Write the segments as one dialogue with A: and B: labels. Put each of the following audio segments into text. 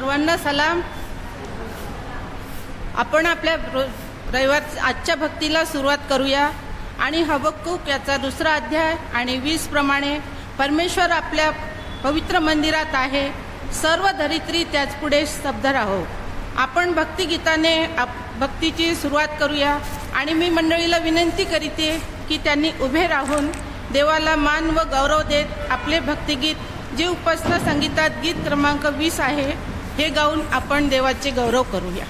A: सर्वांना सलाम। आपण आपल्या आजच्या भक्तीला सुरुवात करूया आणि हबक्कूक याचा दुसरा अध्याय आणि 20 प्रमाणे परमेश्वर आपल्या पवित्र मंदिरात आहे, सर्व धरित्री त्याच पुढे स्तब्ध राहो। आपण भक्तिगीताने भक्तीची सुरुवात करूया आणि मी मंडळीला विनंती करीते की त्यांनी उभे राहून देवाला मान व गौरव देत आपले भक्तिगीत जे उपासना संगीतात गीत क्रमांक 20 आहे हे गाऊन आपण देवाचे गौरव करूया।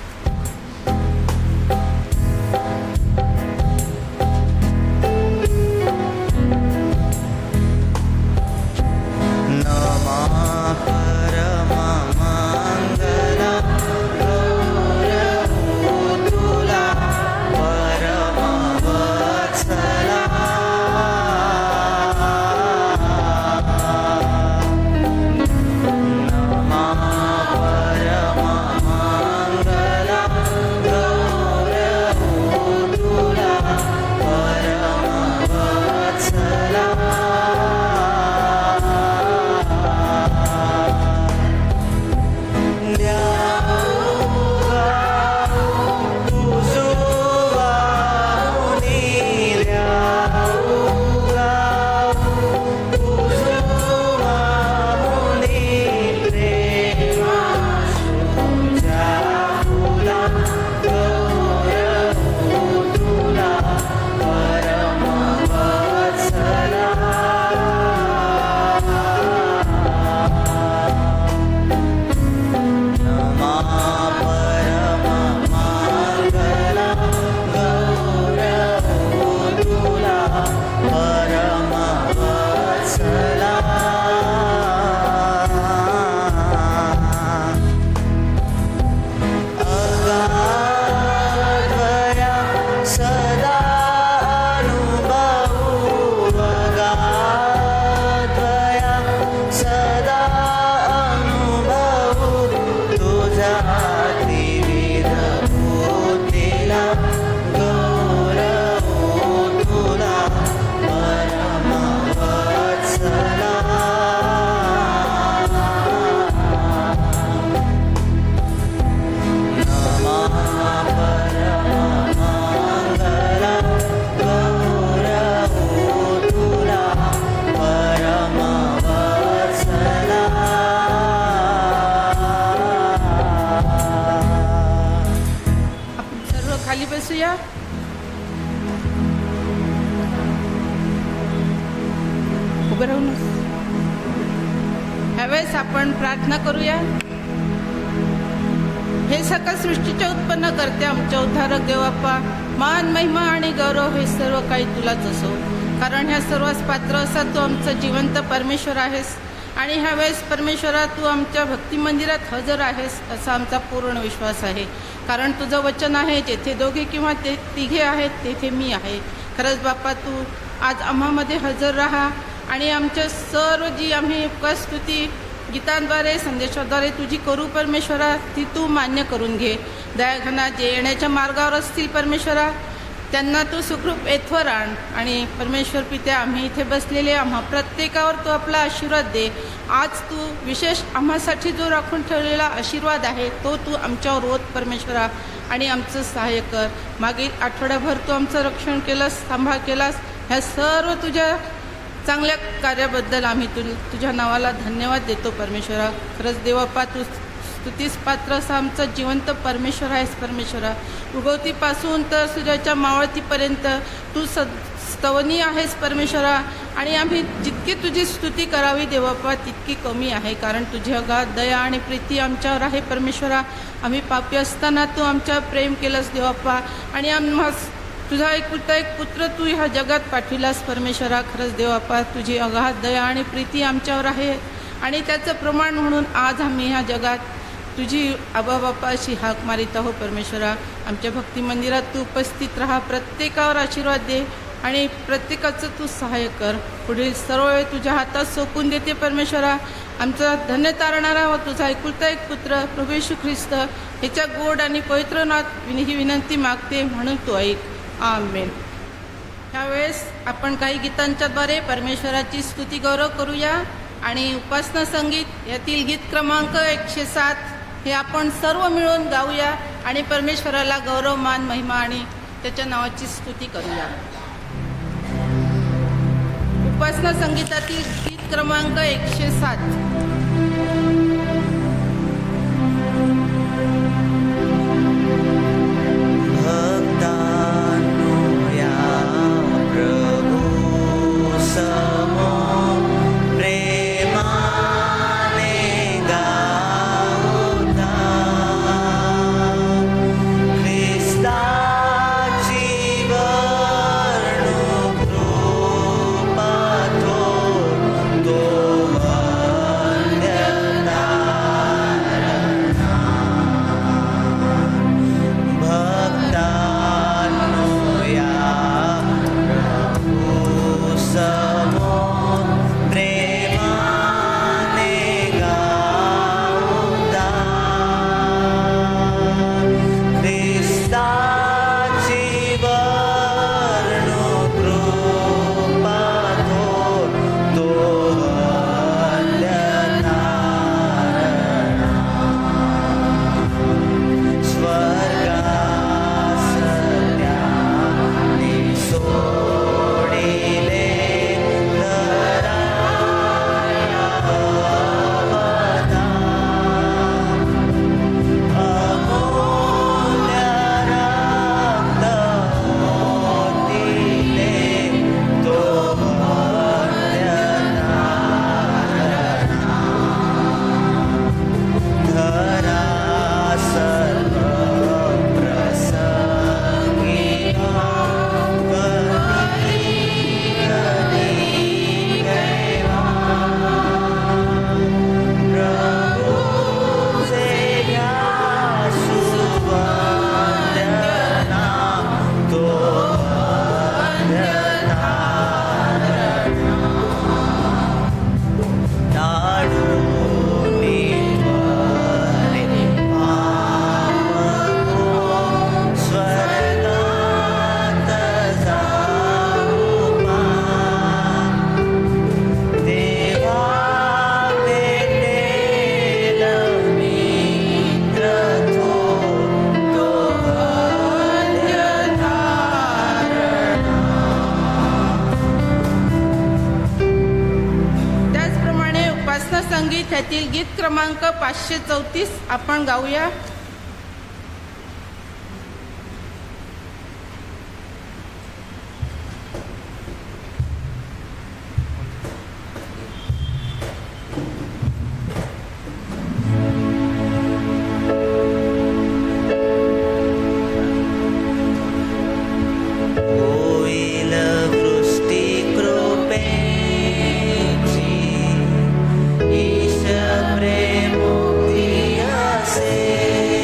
A: खाली बसूया। उभे राहून ह्यावेळेस आपण प्रार्थना करूया। हे सकल सृष्टीचे उत्पन्न करते आमच्या उद्धारक देवाप्पा, मान महिमा आणि गौरव हे सर्व काही तुलाच असो, कारण ह्या सर्वांस पात्र असा तू आमचा जिवंत परमेश्वर आहेस आणि ह्यावेळेस परमेश्वरा तू आमच्या भक्ती मंदिरात हजर आहेस असा आमचा पूर्ण विश्वास आहे, कारण तुझं वचन आहे जेथे दोघे किंवा तिघे आहेत तेथे मी आहे। खरंच बाप्पा तू आज आम्हामध्ये हजर राहा आणि आमच्या सर्व जी आम्ही उपस्तुती गीतांद्वारे संदेशाद्वारे तुझी करू परमेश्वरा ती तू मान्य करून घे। दयाघना जे येण्याच्या मार्गावर असतील परमेश्वरा त्यांना तू सुखरूप येथवर आण आणि परमेश्वर पित्या आम्ही इथे बसलेले आम्हा प्रत्येकावर तू आपला आशीर्वाद दे। आज तू विशेष आम्हासाठी जो राखून ठेवलेला आशीर्वाद आहे तो तू आमच्यावर ओत परमेश्वरा आणि आमचं सहाय्य कर। मागील आठवड्याभर तू आमचं रक्षण केलंस, सांभाळ केलास, ह्या सर्व तुझ्या चांगल्या कार्याबद्दल आम्ही तुझ्या नावाला धन्यवाद देतो परमेश्वरा। खरंच देवाप्पा तू स्तुतीस पात्र असा आमचा जिवंत परमेश्वर आहेस परमेश्वरा। उगवतीपासून तर सूर्याच्या मावळतीपर्यंत तू स्तवनीय आहेस परमेश्वरा आणि आम्ही जितकी तुझी स्तुती करावी देवाप्पा तितकी कमी आहे, कारण तुझी अगाध दया आणि प्रीती आमच्यावर आहे परमेश्वरा। आम्ही पापी असताना तू आमच्यावर प्रेम केलंस देवाप्पा आणि आम्हा तुझा एकुलता एक पुत्र तू ह्या जगात पाठविलास परमेश्वरा। खरंच देवाप्पा तुझी अगाध दया आणि प्रीती आमच्यावर आहे आणि त्याचं प्रमाण म्हणून आज आम्ही ह्या जगात तुझी आबा बाप्पा अशी हाक मारित आहो परमेश्वरा। आमच्या भक्ती मंदिरात तू उपस्थित राहा, प्रत्येकावर आशीर्वाद दे आणि प्रत्येकाचं तू सहाय्य कर। पुढील सर्व वेळ तुझ्या हातात सोपून देते परमेश्वरा। आमचा धन्य तारणारा व तुझा एकुलता एक पुत्र प्रभू येशू ख्रिस्त ह्याच्या गोड आणि पवित्र नाथ ही विनंती मागते म्हणून तू ऐक, आमेन। ह्यावेळेस आपण काही गीतांच्याद्वारे परमेश्वराची स्तुती गौरव करूया आणि उपासना संगीत यातील गीत क्रमांक 107 हे आपण सर्व मिळून गाऊया आणि परमेश्वराला गौरव, मान, महिमा आणि त्याच्या नावाची स्तुती करूया. उपासना संगीतातील गीत क्रमांक 107. संगीत ह्यातील गीत क्रमांक 534 आपण गाऊया.
B: ईश प्रेम मुक्ती असे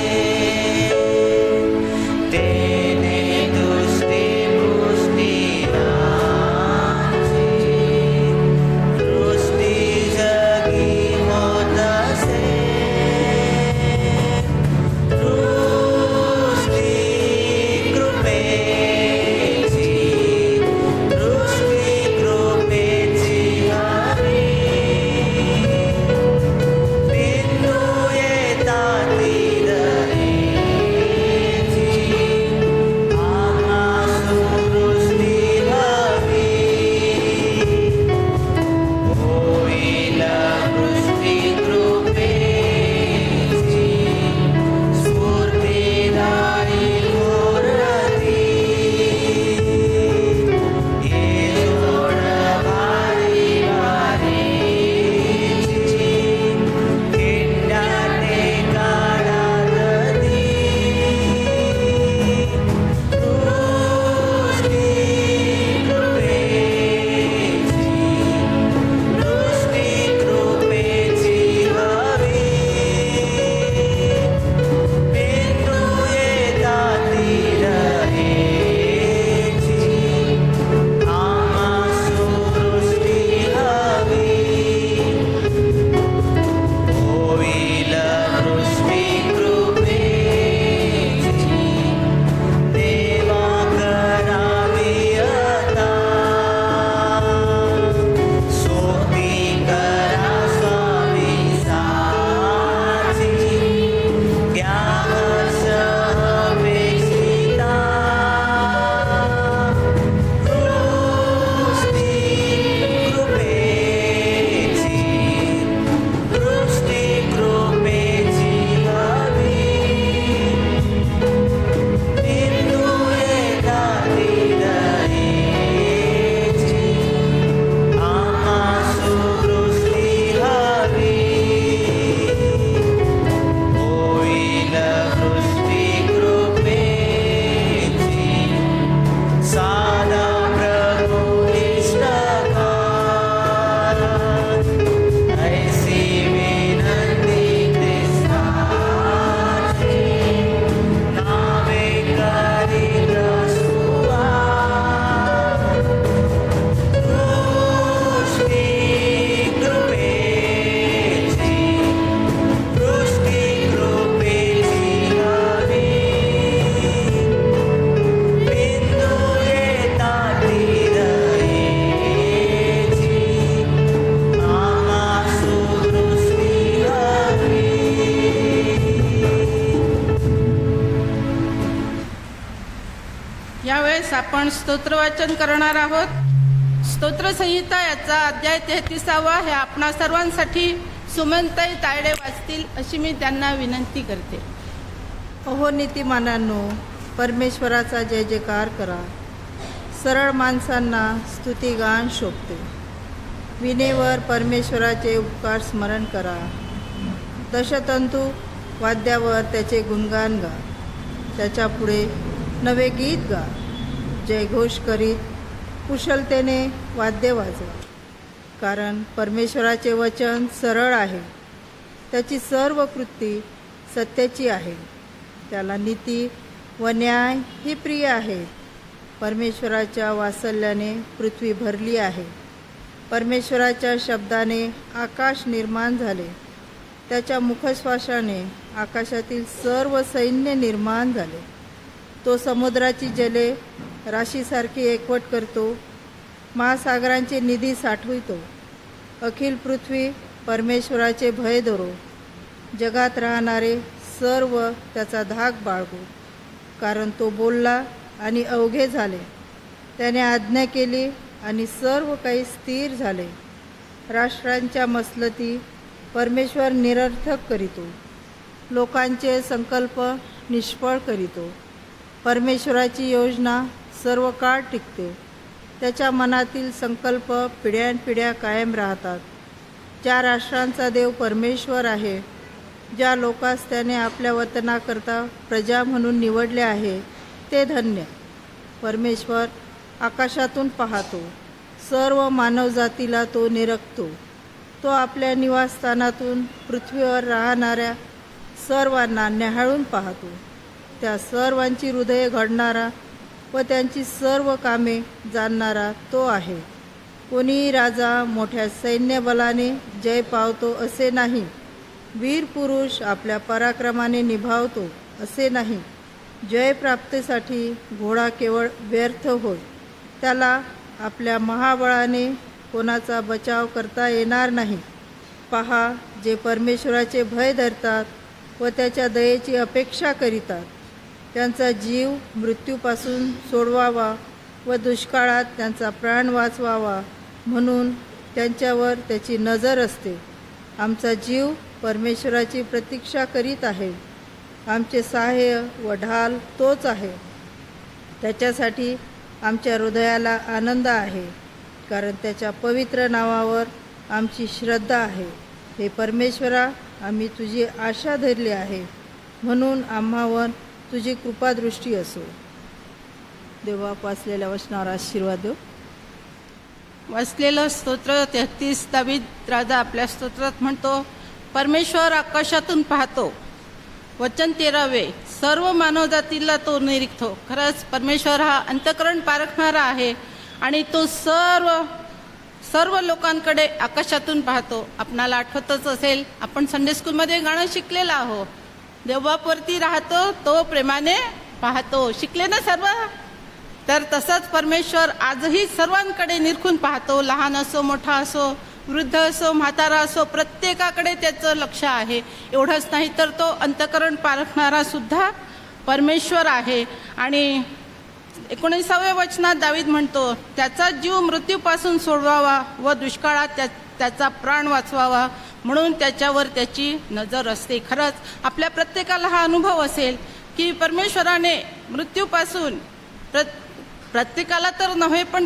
A: यावेळेस आपण स्तोत्रवाचन करणार आहोत. स्तोत्रसंहिता याचा अध्याय 33 हे आपणा सर्वांसाठी सुमनताई तायडे वाचतील अशी मी त्यांना विनंती करते.
B: अहो नीतिमानांनो, परमेश्वराचा जय जयकार करा. सरळ माणसांना स्तुतिगान शोभते. विनेवर परमेश्वराचे उपकार स्मरण करा. दशतंतू वाद्यावर त्याचे गुणगान गा. त्याच्या पुढे नवे गीत गा. जयघोष करीत कुशलतेने वाद्य वाजवा. कारण परमेश्वराचे वचन सरळ आहे. त्याची सर्व कृती सत्याची आहे. त्याला नीती व न्याय ही प्रिय आहे. परमेश्वराच्या वात्सल्याने पृथ्वी भरली आहे. परमेश्वराच्या शब्दाने आकाश निर्माण झाले. त्याच्या मुखश्वासाने आकाशातील सर्व सैन्य निर्माण झाले. तो समुद्राची जले राशीसारखी एकवट करतो. महासागरांचे निधी साठवितो. अखिल पृथ्वी परमेश्वराचे भय धरो. जगात राहणारे सर्व त्याचा धाक बाळगो. कारण तो बोलला आणि अवघे झाले. त्याने आज्ञा केली आणि सर्व काही स्थिर झाले. राष्ट्रांच्या मसलती परमेश्वर निरर्थक करीतो. लोकांचे संकल्प निष्फळ करीतो. परमेश्वराची योजना सर्व काळ टिकते. त्याच्या मनातील संकल्प पिढ्यानपिढ्या कायम राहतात. ज्या राष्ट्रांचा देव परमेश्वर आहे, ज्या लोकांस त्याने आपल्या वतनाकरता प्रजा म्हणून निवडले आहे, ते धन्य. परमेश्वर आकाशातून पाहतो. सर्व मानवजातीला तो निरखतो. तो आपल्या निवासस्थानातून पृथ्वीवर राहणाऱ्या सर्वांना न्याहाळून पाहतो. त्या सर्वांची हृदये घडणारा व त्यांची सर्व कामे जाणणारा तो आहे. कोणीही राजा मोठ्या सैन्यबलाने जय पावतो असे नाही. वीर पुरुष आपल्या पराक्रमाने निभावतो असे नाही. जय प्राप्तीसाठी घोडा केवळ व्यर्थ होय. त्याला आपल्या महाबळाने कोणाचा बचाव करता येणार नाही. पहा, जे परमेश्वराचे भय धरतात व त्याच्या दयेची अपेक्षा करीतात, त्यांचा जीव मृत्यूपासून सोडवावा व दुष्काळात त्यांचा प्राण वाचवावा म्हणून त्यांच्यावर त्याची नजर असते. आमचा जीव परमेश्वराची प्रतीक्षा करीत आहे. आमचे सहाय्य व ढाल तोच आहे. त्याच्यासाठी आमच्या हृदयाला आनंद आहे. कारण त्याच्या पवित्र नावावर आमची श्रद्धा आहे. हे परमेश्वरा, आम्ही तुझी आशा धरली आहे म्हणून आम्हावर तुझी कृपादृष्टी असो. देवा, वाचलेल्या वचनावर आशीर्वाद देव.
A: वाचलेलं स्तोत्र 33 दावीद राजा आपल्या स्तोत्रात म्हणतो, परमेश्वर आकाशातून पाहतो. वचन 13 सर्व मानवजातीला तो निरीखतो. खरंच परमेश्वर हा अंतःकरण पारखणारा आहे आणि तो सर्व लोकांकडे आकाशातून पाहतो. आपणाला आठवतच असेल, आपण संडे स्कूलमध्ये गाणं शिकलेलं आहोत, देवबापवरती राहतो तो प्रेमाने पाहतो. शिकले ना सर्व? तर तसंच परमेश्वर आजही सर्वांकडे निरखून पाहतो. लहान असो, मोठा असो, वृद्ध असो, म्हातारा असो, प्रत्येकाकडे त्याचं लक्ष आहे. एवढंच नाही तर तो अंतःकरण पारखणारा सुद्धा परमेश्वर आहे. आणि 19व्या वचनात दावीद म्हणतो, त्याचा जीव मृत्यूपासून सोडवावा व दुष्काळात त्याचा प्राण वाचवावा म्हणून त्याच्यावर त्याची नजर असते. खरंच आपल्या प्रत्येकाला हा अनुभव असेल की परमेश्वराने मृत्यूपासून प्रत्येकाला तर नव्हे पण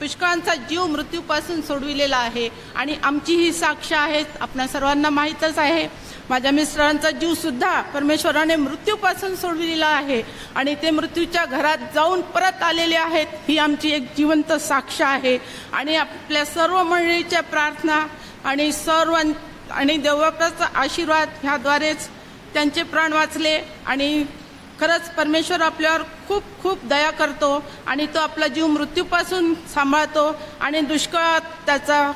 A: पुष्कळांचा जीव मृत्यूपासून सोडविलेला आहे. आणि आमची ही साक्ष आहे, आपल्या सर्वांना माहीतच आहे. माझ्या मिस्टरांचा जीवसुद्धा परमेश्वराने मृत्यूपासून सोडविलेला आहे आणि ते मृत्यूच्या घरात जाऊन परत आलेले आहेत. ही आमची एक जिवंत साक्ष आहे. आणि आपल्या सर्व मंडळीच्या प्रार्थना आणि देवबापाचा आशीर्वाद ह्याद्वारेच त्यांचे प्राण वाचले. आणि खरंच परमेश्वर आपल्यावर खूप खूप दया करतो आणि तो आपला जीव मृत्यूपासून सांभाळतो आणि दुष्काळात त्याचा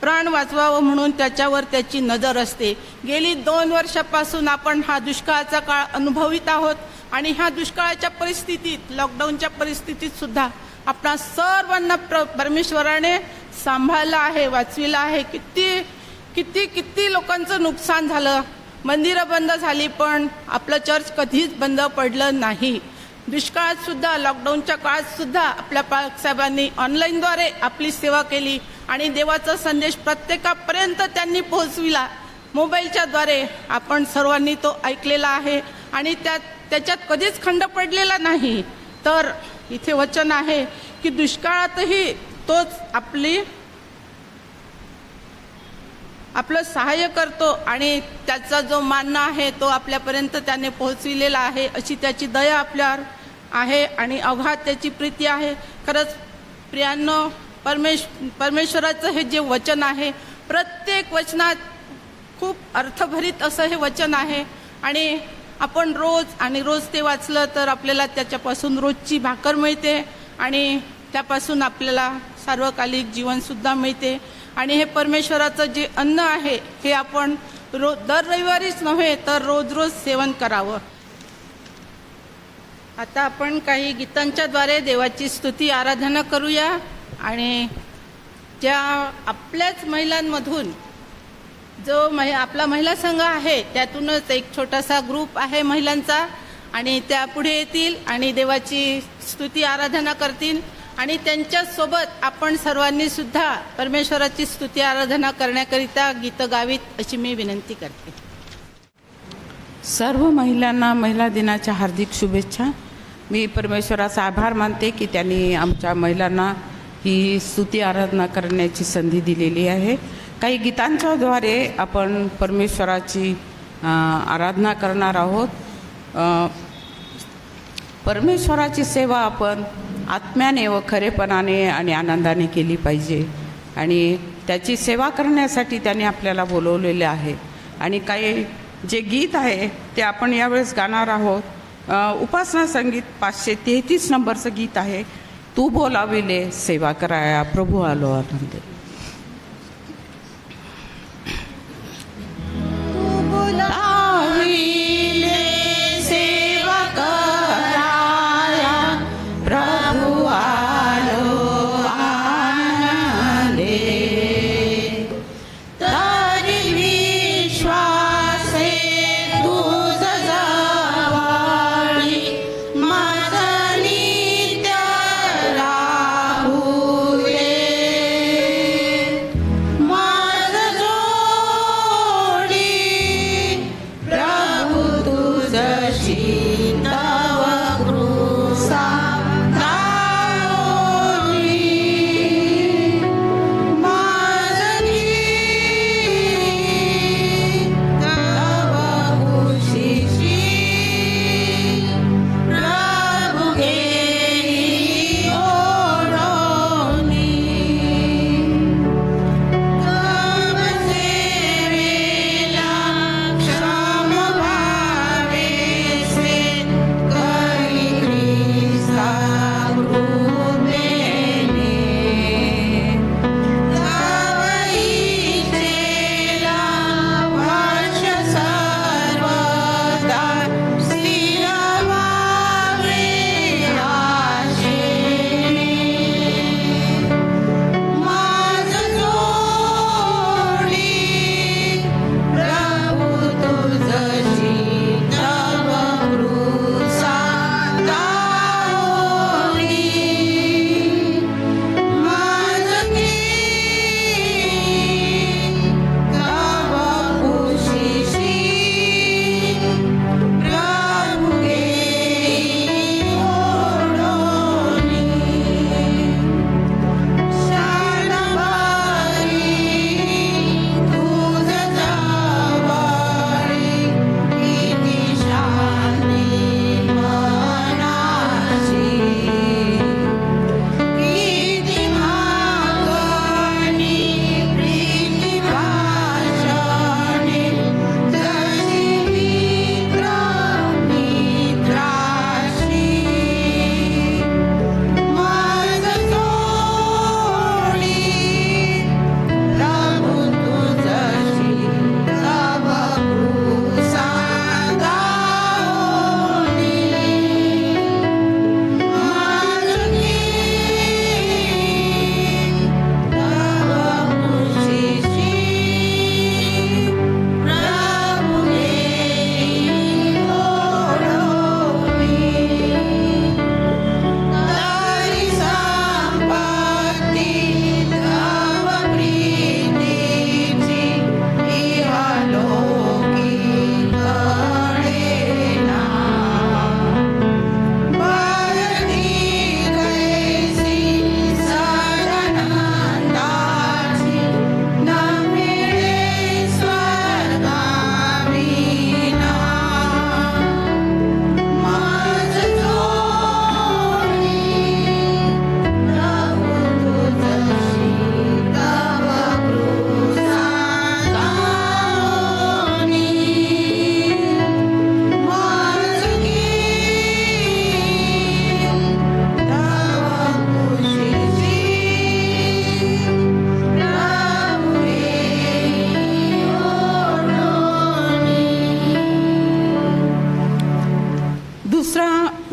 A: प्राण वाचवावं म्हणून त्याच्यावर त्याची नजर असते. गेली 2 वर्षापासून आपण हा दुष्काळाचा काळ अनुभवित आहोत आणि ह्या दुष्काळाच्या परिस्थितीत, लॉकडाऊनच्या परिस्थितीत सुद्धा आपणा सर्वांना परमेश्वराने सांभाळलं आहे, वाचविलं आहे. किती लोकांचं नुकसान झालं. मंदिरं बंद झाली पण आपलं चर्च कधीच बंद पडलं नाही. दुष्काळात सुद्धा, लॉकडाऊनच्या काळात सुद्धा आपल्या पालकसाहेबांनी ऑनलाईनद्वारे आपली सेवा केली आणि देवाचा संदेश प्रत्येकापर्यंत त्यांनी पोहोचविला. मोबाईलच्या द्वारे आपण सर्वांनी तो ऐकलेला आहे आणि त्याच्यात कधीच खंड पडलेला नाही. तर इथे वचन आहे की दुष्काळातही तोच आपलं सहाय्य करतो आणि त्याचा जो मानणं आहे तो आपल्यापर्यंत त्याने पोहोचविलेला आहे. अशी त्याची दया आपल्यावर आहे आणि अगाध त्याची प्रीती आहे. खरंच प्रियांनो, परमेश्वराचं हे जे वचन आहे, प्रत्येक वचनात खूप अर्थभरित असं हे वचन आहे आणि आपण रोज ते वाचलं तर आपल्याला त्याच्यापासून रोजची भाकर मिळते आणि त्यापासून आपल्याला सार्वकालिक जीवनसुद्धा मिळते. आणि हे परमेश्वराचं जे अन्न आहे हे आपण दर रविवारीच नव्हे तर रोज सेवन करावं. आता आपण काही गीतांच्या द्वारे देवाची स्तुती आराधना करूया आणि ज्या आपल्याच महिलांमधून जो आपला महिला संघ आहे त्यातूनच एक छोटासा ग्रुप आहे महिलांचा आणि त्या पुढे येतील आणि देवाची स्तुती आराधना करतील आणि त्यांच्यासोबत आपण सर्वांनी सुद्धा परमेश्वराची स्तुती आराधना करण्याकरिता गीतं गावीत अशी मी विनंती करते.
C: सर्व महिलांना महिला दिनाच्या हार्दिक शुभेच्छा. मी परमेश्वराचा आभार मानते की त्यांनी आमच्या महिलांना ही स्तुती आराधना करण्याची संधी दिलेली आहे. काही गीतांच्या द्वारे आपण परमेश्वराची आराधना करणार आहोत. परमेश्वराची सेवा आपण आत्म्याने व खरेपणाने आणि आनंदाने केली पाहिजे आणि त्याची सेवा करण्यासाठी त्याने आपल्याला बोलवलेले आहे. आणि काही जे गीत आहे ते आपण यावेळेस गाणार आहोत. उपासना संगीत 533 नंबरचं गीत आहे, तू बोलाविले सेवा कराया प्रभू आलो आनंदे.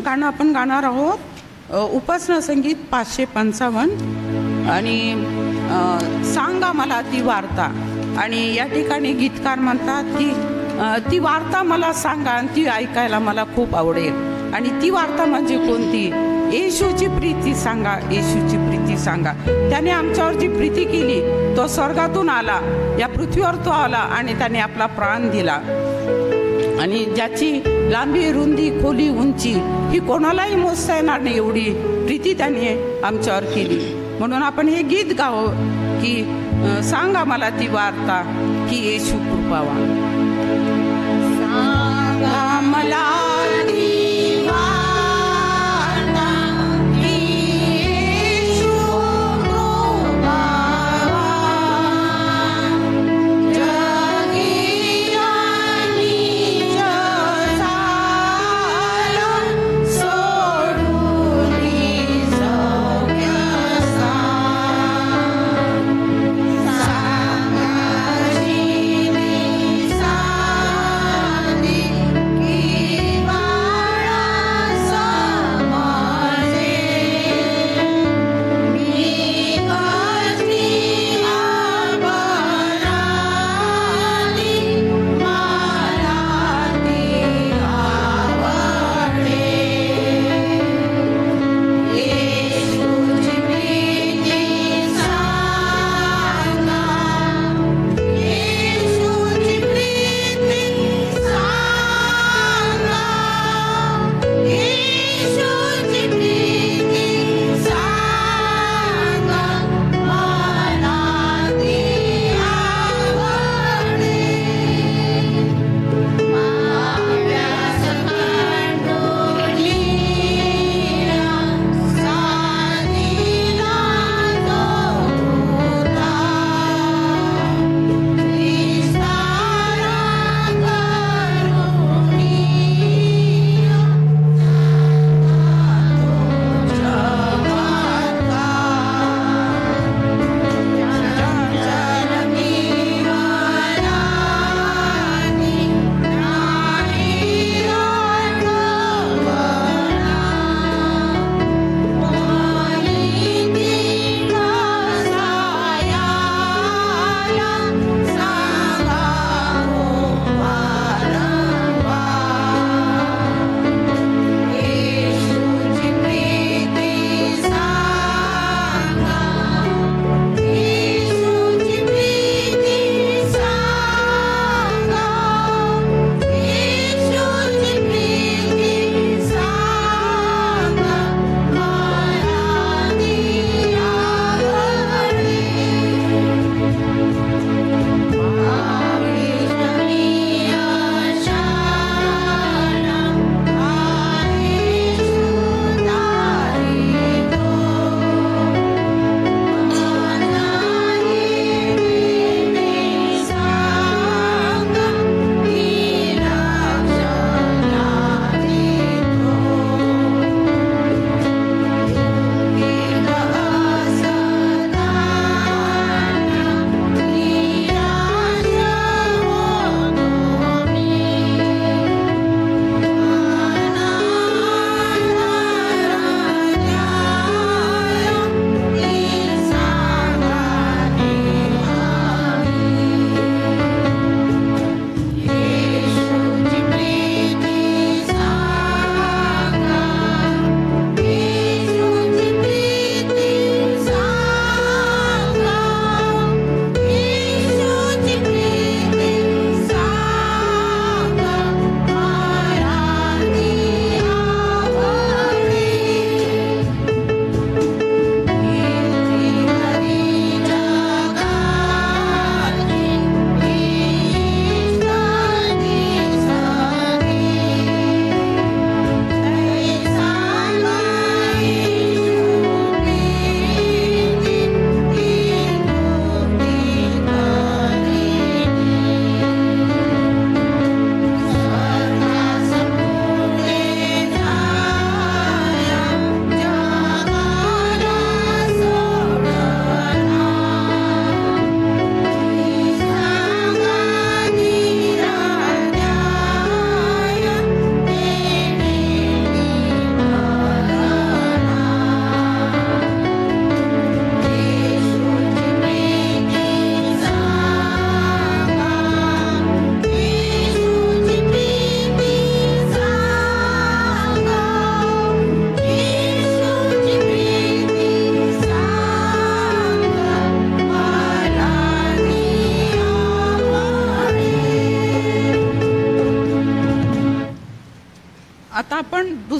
C: गाणं आपण गाणार आहोत, उपासना संगीत 555 आणि सांगा मला ती वार्ता. आणि या ठिकाणी गीतकार म्हणतात की ती वार्ता मला सांगा आणि ती ऐकायला मला खूप आवडेल. आणि ती वार्ता म्हणजे कोणती? येशूची प्रीती सांगा, येशूची प्रीती सांगा. त्याने आमच्यावर जी प्रीती केली, तो स्वर्गातून आला, या पृथ्वीवर तो आला आणि त्याने आपला प्राण दिला. आणि ज्याची लांबी, रुंदी, खोली, उंची ही कोणालाही मोजता येणार नाही, एवढी प्रीती त्याने आमच्यावर केली. म्हणून आपण हे गीत गावं की सांगा मला ती वार्ता की येशू कृपावान. सांगा मला ती वार्ता की येशू कृपावान. जगी आणि जग झालं सोडून सौख्य सांगाची निसानी की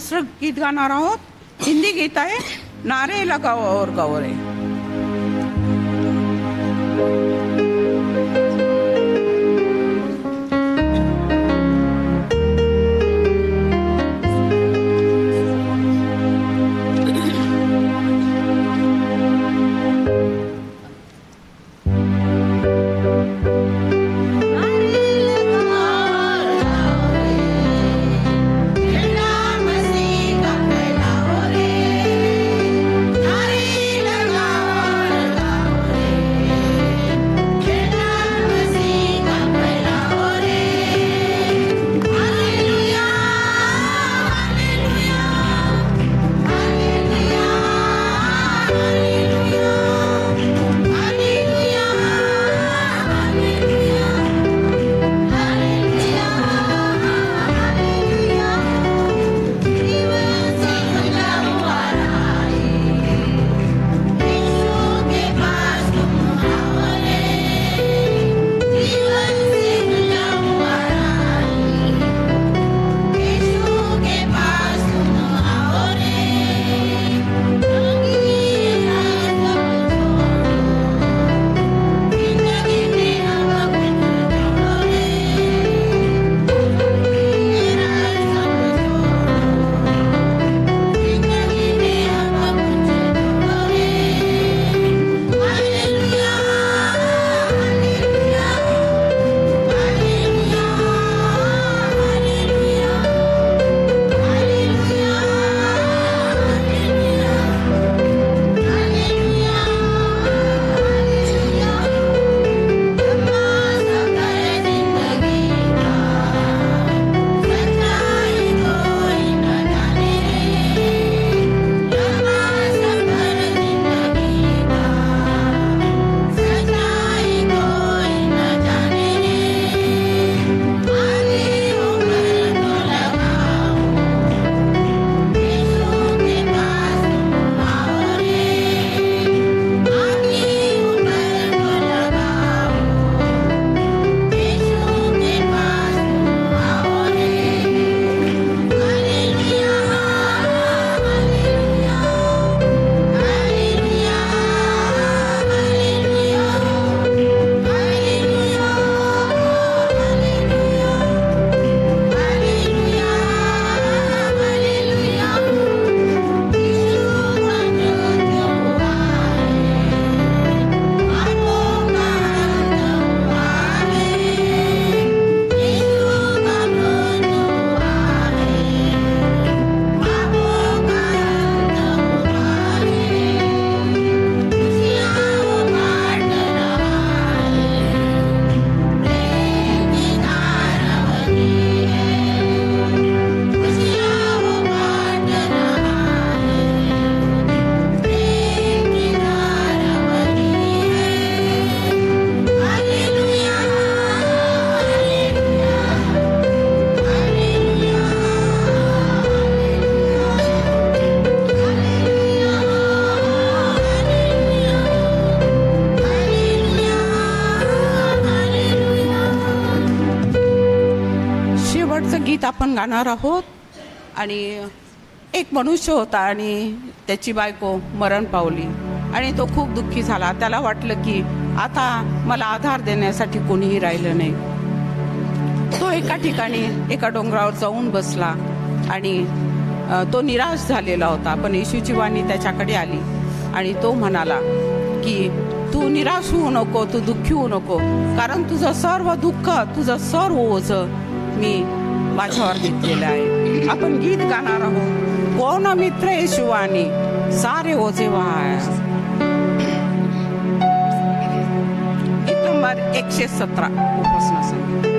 C: दुसरं गीत गाणार आहोत. हिंदी गीत आहे, नारे लगाओ और गाओ रे. गीत आपण गाणार आहोत. आणि एक मनुष्य होता आणि त्याची बायको मरण पावली आणि तो खूप दुःखी झाला. त्याला वाटलं की आता मला आधार देण्यासाठी कोणीही राहिलं नाही. तो एका ठिकाणी एका डोंगरावर जाऊन बसला आणि तो निराश झालेला होता. पण येशूची वाणी त्याच्याकडे आली आणि तो म्हणाला की तू निराश होऊ नको, तू दुःखी होऊ नको, कारण तुझं सर्व दुःख, तुझं सर्व ओझं मी माझ्यावर घेतलेलं आहे. आपण गीत गाणार आहोत. कोण मित्र येशूवानी सारे ओझे वाया. गीत नंबर 117 उपासना संगीत.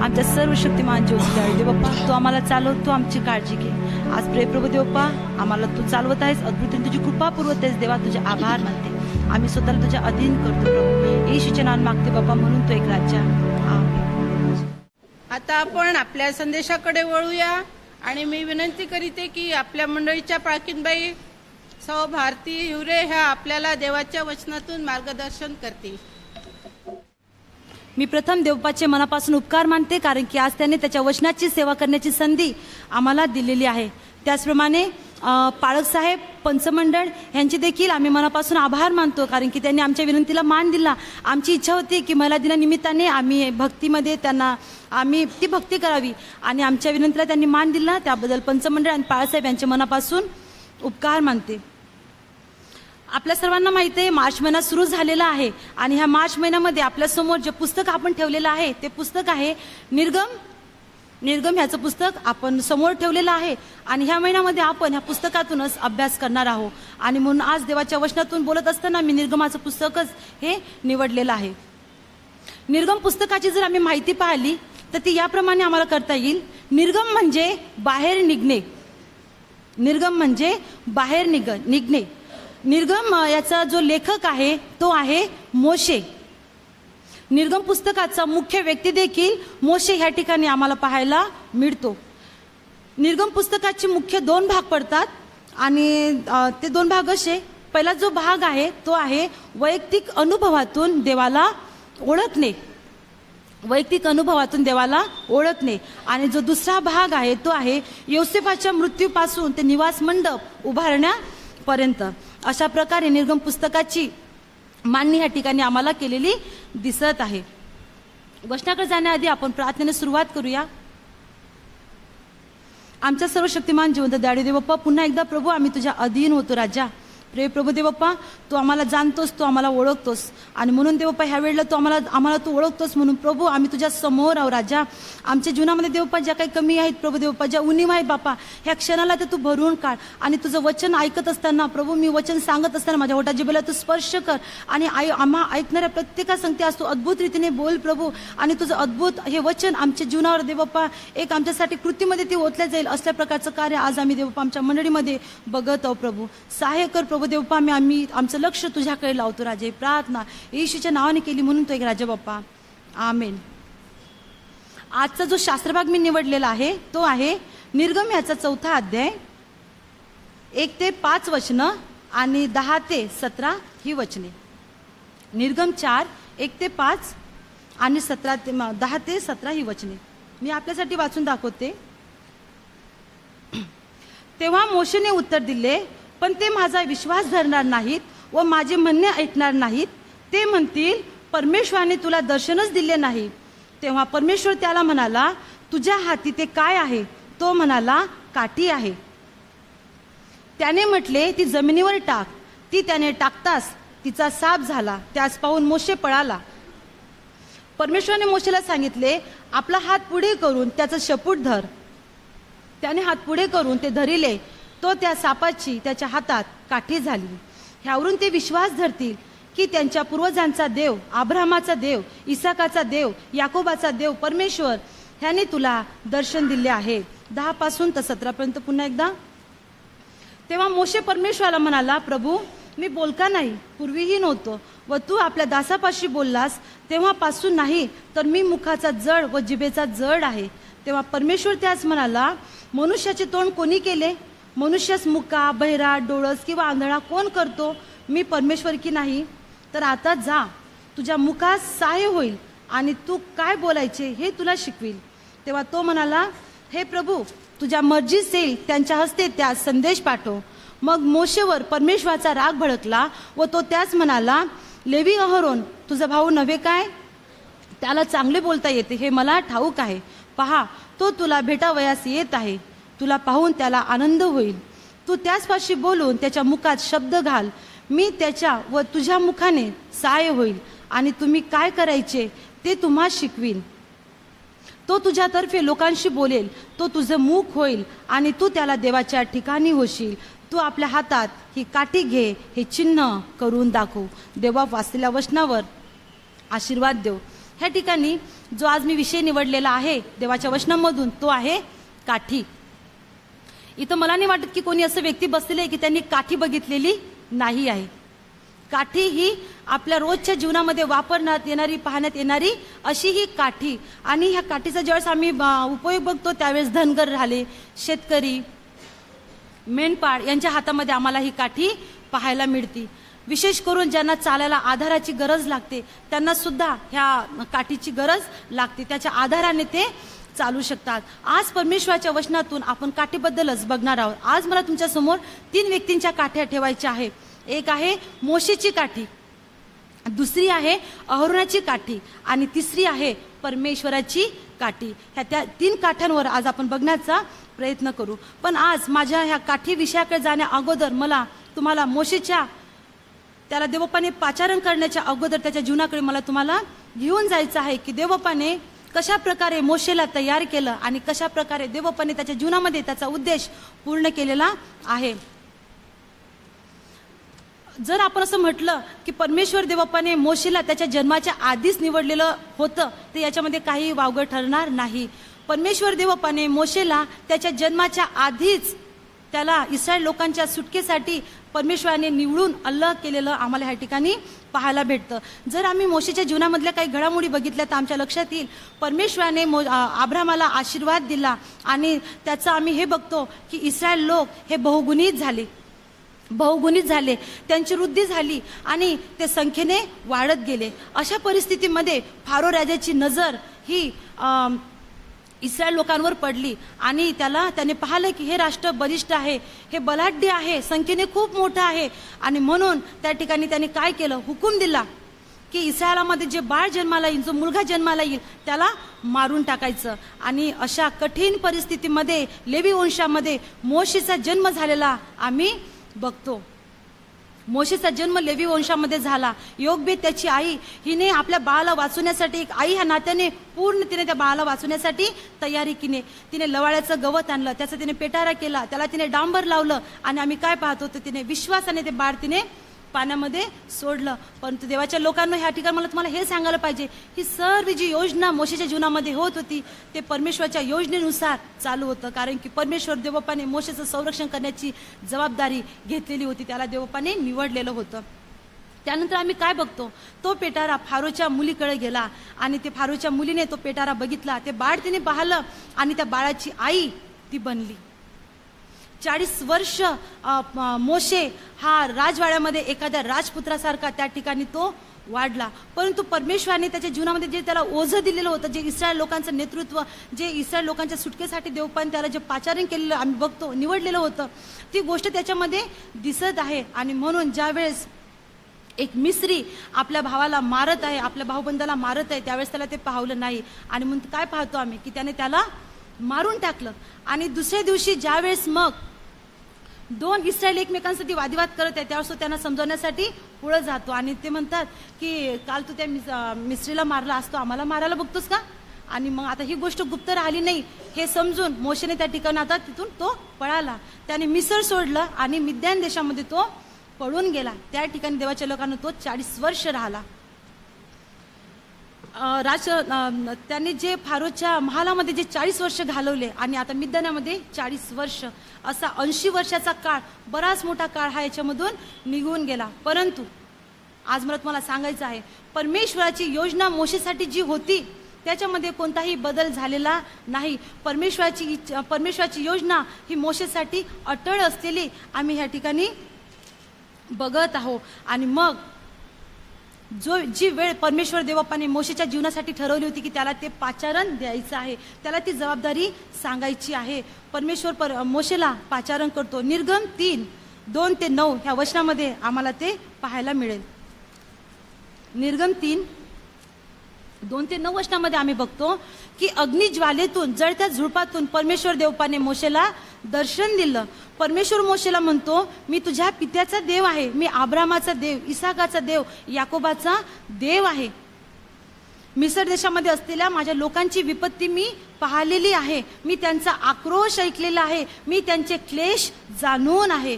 D: आमच्या सर्व शक्तिमान ज्योतिषी देव बाप्पा, तू आम्हाला चालव, तू आमची काळजी घे. आज प्रिय प्रभू देव बाप्पा, आम्हाला तू चालवत आहेस, अद्भुत तुझी कृपा पुरवत आहेस देवा, तुझे आभार मानते. आम्ही स्वतःला तुझ्या अधीन करतो प्रभू. येशूच्या नावाने मागते बाप्पा, म्हणून तो एक राज्य. आमेन.
A: आता आपण आपल्या संदेशाकडे वळूया आणि मी विनंती करीते की आपल्या मंडळीच्या पालकीनबाई सौ भारती हिवरे ह्या आपल्याला देवाच्या वचनातून मार्गदर्शन करतील.
D: मी प्रथम देवबापाचे मनापासून उपकार मानते, कारण की आज त्याने त्याच्या वचनाची सेवा करण्याची संधी आम्हाला दिलेली आहे. त्याचप्रमाणे पाळक साहेब, पंचमंडळ यांचे देखील आम्ही मनापासून आभार मानतो, कारण की त्यांनी आमच्या विनंतीला मान दिला. आमची इच्छा होती की महिला दिनानिमित्ताने आम्ही भक्तीमध्ये त्यांना आम्ही ती भक्ती करावी आणि आमच्या विनंतीला त्यांनी मान दिला. त्याबद्दल पंचमंडळ आणि पाळसाहेब यांचे मनापासून उपकार मानते. आपल्या सर्वांना माहिती आहे, मार्च महिना सुरू झालेला आहे आणि ह्या मार्च महिन्यामध्ये आपल्यासमोर जे पुस्तक आपण ठेवलेलं आहे ते पुस्तक आहे निर्गम ह्याचं पुस्तक आपण समोर ठेवलेलं आहे आणि ह्या महिन्यामध्ये आपण ह्या पुस्तकातूनच अभ्यास करणार आहोत. आणि म्हणून आज देवाच्या वचनातून बोलत असताना मी निर्गमाचं पुस्तकच हे निवडलेलं आहे. निर्गम पुस्तकाची जर आम्ही माहिती पाहिली तर ती याप्रमाणे आम्हाला करता येईल. निर्गम म्हणजे बाहेर निघणे. निर्गम म्हणजे बाहेर निघणे. निर्गम याचा जो लेखक आहे तो आहे मोशे. निर्गम पुस्तकाचा मुख्य व्यक्ती देखील मोशे ह्या ठिकाणी आम्हाला पाहायला मिळतो. निर्गम पुस्तकाचे मुख्य 2 भाग पडतात आणि ते 2 भाग असे. पहिला जो भाग आहे तो आहे वैयक्तिक अनुभवातून देवाला ओळखणे. वैयक्तिक अनुभवातून देवाला ओळखणे. आणि जो दुसरा भाग आहे तो आहे योसेफाच्या मृत्यूपासून ते निवास मंडप उभारण्यापर्यंत. अशा प्रकारे निर्गम पुस्तकाची मांडणी ह्या ठिकाणी आम्हाला केलेली दिसत आहे. वचनाकडे जाण्याआधी आपण प्रार्थनेने सुरुवात करूया. आमच्या सर्व शक्तिमान जिवंत दयाळू देव बाप्पा, पुन्हा एकदा प्रभू आम्ही तुझ्या अधीन होतो राजा. प्रिय प्रभू देव बाप्पा, तू आम्हाला जाणतोस, तू आम्हाला ओळखतोस आणि म्हणून देव बाप्पा ह्या वेळेला तू आम्हाला तू ओळखतोस. म्हणून प्रभू आम्ही तुझ्या समोर आहो राजा. आमच्या जीवनामध्ये देव बाप्पा ज्या काही कमी आहेत प्रभू देव बाप्पा, ज्या उणीव आहेत बाप्पा, ह्या क्षणाला ते तू भरून काढ. आणि तुझं वचन ऐकत असताना प्रभू, मी वचन सांगत असताना माझ्या ओठाच्या जिभेला तू स्पर्श कर आणि आम्हा ऐकणाऱ्या प्रत्येका संगती आज तू अद्भुत रीतीने बोल प्रभू. आणि तुझं अद्भुत हे वचन आमच्या जीवनावर देव बाप्पा एक आमच्यासाठी कृतीमध्ये ते ओतल्या जाईल असल्या प्रकारचं कार्य आज आम्ही देव बाप्पा आमच्या मंडळीमध्ये बघत आहोत प्रभू. सहाय्य कर प्रभू देव बाप्पा. आम्ही आमचं लक्ष तुझ्याकडे लावतो राजे. प्रार्थना येशूच्या नावाने केली म्हणून तो एक राजा बाप्पा. आमेन. आजचा जो शास्त्रभाग मी निवडलेला आहे तो आहे निर्गम याचा 4था अध्याय 1 ते 5 वचनं आणि 10 ते 17 ही वचने. निर्गम 4 1 ते 5 आणि 10 ते 17 ही वचने मी आपल्यासाठी वाचून दाखवते. तेव्हा मोशेने उत्तर दिले, पण ते माझा विश्वास धरणार नाहीत व माझे म्हणणे ऐकणार नाहीत. ते म्हणतील, परमेश्वराने तुला दर्शनच दिले नाही. तेव्हा परमेश्वर त्याला म्हणाला, तुझ्या हाती ते काय आहे? तो म्हणाला, काठी आहे. त्याने म्हटले, ती जमिनीवर टाक. ती त्याने टाकताच तिचा साप झाला. त्यास पाहून मोशे पळाला. परमेश्वराने मोशेला सांगितले, आपला हात पुढे करून त्याचं शेपूट धर. त्याने हात पुढे करून ते धरिले. तो त्या सापाची त्याच्या हातात काठी झाली. ह्यावरून ते विश्वास धरतील की त्यांच्या पूर्वजांचा देव, अब्राहमाचा देव, इसाकाचा देव, याकोबाचा देव परमेश्वर ह्याने तुला दर्शन दिले आहे. 10 पासून तर 17 पर्यंत पुन्हा एकदा. तेव्हा मोशे परमेश्वराला म्हणाला, प्रभू, मी बोलका नाही, पूर्वीही नव्हतो, व तू आपल्या दासापाशी बोललास तेव्हापासून नाही, तर मी मुखाचा जड व जिभेचा जड आहे. तेव्हा परमेश्वर त्यास म्हणाला, मनुष्याचे तोंड कोणी केले? मनुष्यास मुका, बहिरा, डोळस किंवा आंधळा कोण करतो? मी परमेश्वर की नाही? तर आता जा, तुझ्या मुखास सहाय्य होईल आणि तू काय बोलायचे हे तुला शिकवील. तेव्हा तो म्हणाला, हे प्रभू, तुझ्या मर्जीस येईल त्यांच्या हस्ते त्यास संदेश पाठव. मग मोशेवर परमेश्वराचा राग भडकला व तो त्यास म्हणाला, लेवी अहरोन तुझा भाऊ नव्हे काय? त्याला चांगले बोलता येते हे मला ठाऊक आहे. पहा, तो तुला भेटावयास येत आहे. तुला पाहून त्याला आनंद होईल. तू त्याचपाशी बोलून त्याच्या मुखात शब्द घाल. मी त्याच्या व तुझ्या मुखाने सहाय्य होईल आणि तुम्ही काय करायचे ते तुम्हा शिकवीन. तो तुझ्यातर्फे लोकांशी बोलेल. तो तुझं मुख होईल आणि तू त्याला देवाच्या ठिकाणी होशील. तू आपल्या हातात ही काठी घे, हे चिन्ह करून दाखव. देवा वाचलेल्या वचनावर आशीर्वाद देव. ह्या ठिकाणी जो आज मी विषय निवडलेला आहे देवाच्या वचनामधून, तो आहे काठी. इथं मला नाही वाटत की कोणी असं व्यक्ती बसलेले आहे की त्यांनी काठी बघितलेली नाही आहे. काठी ही आपल्या रोजच्या जीवनामध्ये वापरण्यात येणारी, पाहण्यात येणारी अशी ही काठी. आणि ह्या काठीचा ज्यावेळेस आम्ही उपयोग बघतो त्यावेळेस धनगर राहिले, शेतकरी, मेंढपाळ यांच्या हातामध्ये आम्हाला ही काठी पाहायला मिळते. विशेष करून ज्यांना चालायला आधाराची गरज लागते त्यांना सुद्धा ह्या काठीची गरज लागते. त्याच्या आधाराने ते चालू शकतात. आज परमेश्वराच्या वचनातून आपण काठीबद्दलच बघणार आहोत. आज मला तुमच्या समोर 3 व्यक्तींच्या काठ्या ठेवायच्या आहे. एक आहे मोशेची काठी, दुसरी आहे अहरोनाची काठी आणि तिसरी आहे परमेश्वराची काठी. त्या 3 काठ्यांवर आज आपण बघण्याचा प्रयत्न करू. पण आज माझ्या ह्या काठी विषयाकडे जाण्या अगोदर मला तुम्हाला मोशेच्या, त्याला देवबापाने पाचारण करण्याच्या अगोदर त्याच्या जीवनाकडे मला तुम्हाला घेऊन जायचं आहे की देवबापाने कशा प्रकारे मोशेला तयार केलं आणि कशा प्रकारे देवबापाने त्याच्या जीवनामध्ये त्याचा उद्देश पूर्ण केलेला आहे. जर आपण असं म्हटलं की परमेश्वर देवबापाने मोशेला त्याच्या जन्माच्या आधीच निवडलेलं होतं तर याच्यामध्ये काही वावगं ठरणार नाही. परमेश्वर देवबापाने मोशेला त्याच्या जन्माच्या आधीच त्याला इस्रायल लोकांच्या सुटकेसाठी परमेश्वराने निवडून अल्लाह केलेलं आम्हाला ह्या ठिकाणी पाहायला भेटतं. जर आम्ही मोशेच्या जीवनामधल्या काही घडामोडी बघितल्या तर आमच्या लक्षात येईल परमेश्वराने अब्रामाला आशीर्वाद दिला आणि त्याचं आम्ही हे बघतो की इस्रायल लोक हे बहुगुणित झाले, त्यांची वृद्धी झाली आणि ते संख्येने वाढत गेले. अशा परिस्थितीमध्ये फारो राजाची नजर ही इस्रायल लोकांवर पडली आणि त्याने पाहिलं की हे राष्ट्र बलिष्ठ आहे, हे बलाढ्य आहे, संख्येने खूप मोठं आहे. आणि म्हणून त्या ठिकाणी त्याने काय केलं, हुकूम दिला की इस्रायलामध्ये जे बाळ जन्माला येईल, जो मुलगा जन्माला येईल त्याला मारून टाकायचं. आणि अशा कठीण परिस्थितीमध्ये लेवी वंशामध्ये मोशेचा जन्म झालेला आम्ही बघतो. मोशेचा जन्म लेवी वंशामध्ये झाला. योगबेद त्याची आई, हिने आपल्या बाळाला वाचवण्यासाठी, एक आई ह्या नात्याने पूर्ण तिने त्या बाळाला वाचवण्यासाठी तयारी केली. तिने लवाळ्याचं गवत आणलं, त्याचा तिने पेटारा केला, त्याला तिने डांबर लावलं आणि आम्ही काय पाहतो तर तिने विश्वासाने ते बाळ तिने पाण्यामध्ये सोडलं. परंतु देवाच्या लोकांना ह्या ठिकाणी मला तुम्हाला हे सांगायला पाहिजे, ही सर्व जी योजना मोशेच्या जीवनामध्ये होत होती ते परमेश्वराच्या योजनेनुसार चालू होतं. कारण की परमेश्वर देवबापाने मोशेचं संरक्षण करण्याची जबाबदारी घेतलेली होती, त्याला देवबापाने निवडलेलं होतं. त्यानंतर आम्ही काय बघतो, तो पेटारा फारोच्या मुलीकडे गेला आणि ते फारोच्या मुलीने तो पेटारा बघितला, ते बाळ तिने पाहिलं आणि त्या बाळाची आई ती बनली. 40 वर्ष मोशे हा राजवाड्यामध्ये एखाद्या राजपुत्रासारखा त्या ठिकाणी तो वाढला. परंतु परमेश्वराने त्याच्या जीवनामध्ये जे त्याला ओझं दिलेलं होतं, जे इस्रायल लोकांचं नेतृत्व, जे इस्रायल लोकांच्या सुटकेसाठी देवपाने त्याला जे पाचारण केलेलं आम्ही बघतो, निवडलेलं होतं, ती गोष्ट त्याच्यामध्ये दिसत आहे. आणि म्हणून ज्यावेळेस एक मिस्री आपल्या भावाला मारत आहे, आपल्या भाऊबंदाला मारत आहे, त्यावेळेस त्याला ते पाहवलं नाही. आणि म्हणून काय पाहतो आम्ही की त्याने त्याला मारून टाकलं. आणि दुसऱ्या दिवशी ज्यावेळेस मग 2 इस्रायल एकमेकांसाठी वादिवाद करत आहे त्यावेळेस तो त्यांना समजवण्यासाठी पुढे जातो आणि ते म्हणतात की काल तू त्या मिस्त्रीला मारला, असतो आम्हाला मारायला बघतोस का. आणि मग आता ही गोष्ट गुप्त राहिली नाही हे समजून मोशेने त्या ठिकाणी आता तिथून तो पळाला. त्याने मिसर सोडलं आणि मिद्यान देशामध्ये तो पळून गेला. त्या ठिकाणी देवाच्या लोकांना तो 40 वर्ष राहिला. त्यांनी जे फारोच्या महालामध्ये जे 40 वर्ष घालवले आणि आता मिद्यानामध्ये 40 वर्ष, असा 80 वर्षाचा काळ, बराच मोठा काळ हा याच्यामधून निघून गेला. परंतु आज मला तुम्हाला सांगायचं आहे, परमेश्वराची योजना मोशेसाठी जी होती त्याच्यामध्ये कोणताही बदल झालेला नाही. परमेश्वराची योजना ही मोशेसाठी अटळ असलेली आम्ही ह्या ठिकाणी बघत आहोत. आणि मग जी वेळ परमेश्वर देवबापाने मोशेच्या जीवनासाठी ठरवली होती की त्याला ते पाचारण द्यायचं आहे, त्याला ती जबाबदारी सांगायची आहे. परमेश्वर मोशेला पाचारण करतो. निर्गम 3:2 ते 9 ह्या वचनामध्ये आम्हाला ते पाहायला मिळेल. निर्गम 3:2 ते 9 वचनामध्ये आम्ही बघतो की अग्निज्वालेतून, जळत्या झुडपातून परमेश्वर देवबापाने मोशेला दर्शन दिलं. परमेश्वर मोशेला म्हणतो, मी तुझ्या पित्याचा देव आहे, मी अब्रामाचा देव, इसाकाचा देव, याकोबाचा देव आहे. मिस्र देशामध्ये असलेल्या माझ्या लोकांची विपत्ती मी पाहिलेली आहे, मी त्यांचा आक्रोश ऐकलेला आहे, मी त्यांचे क्लेश जाणून आहे.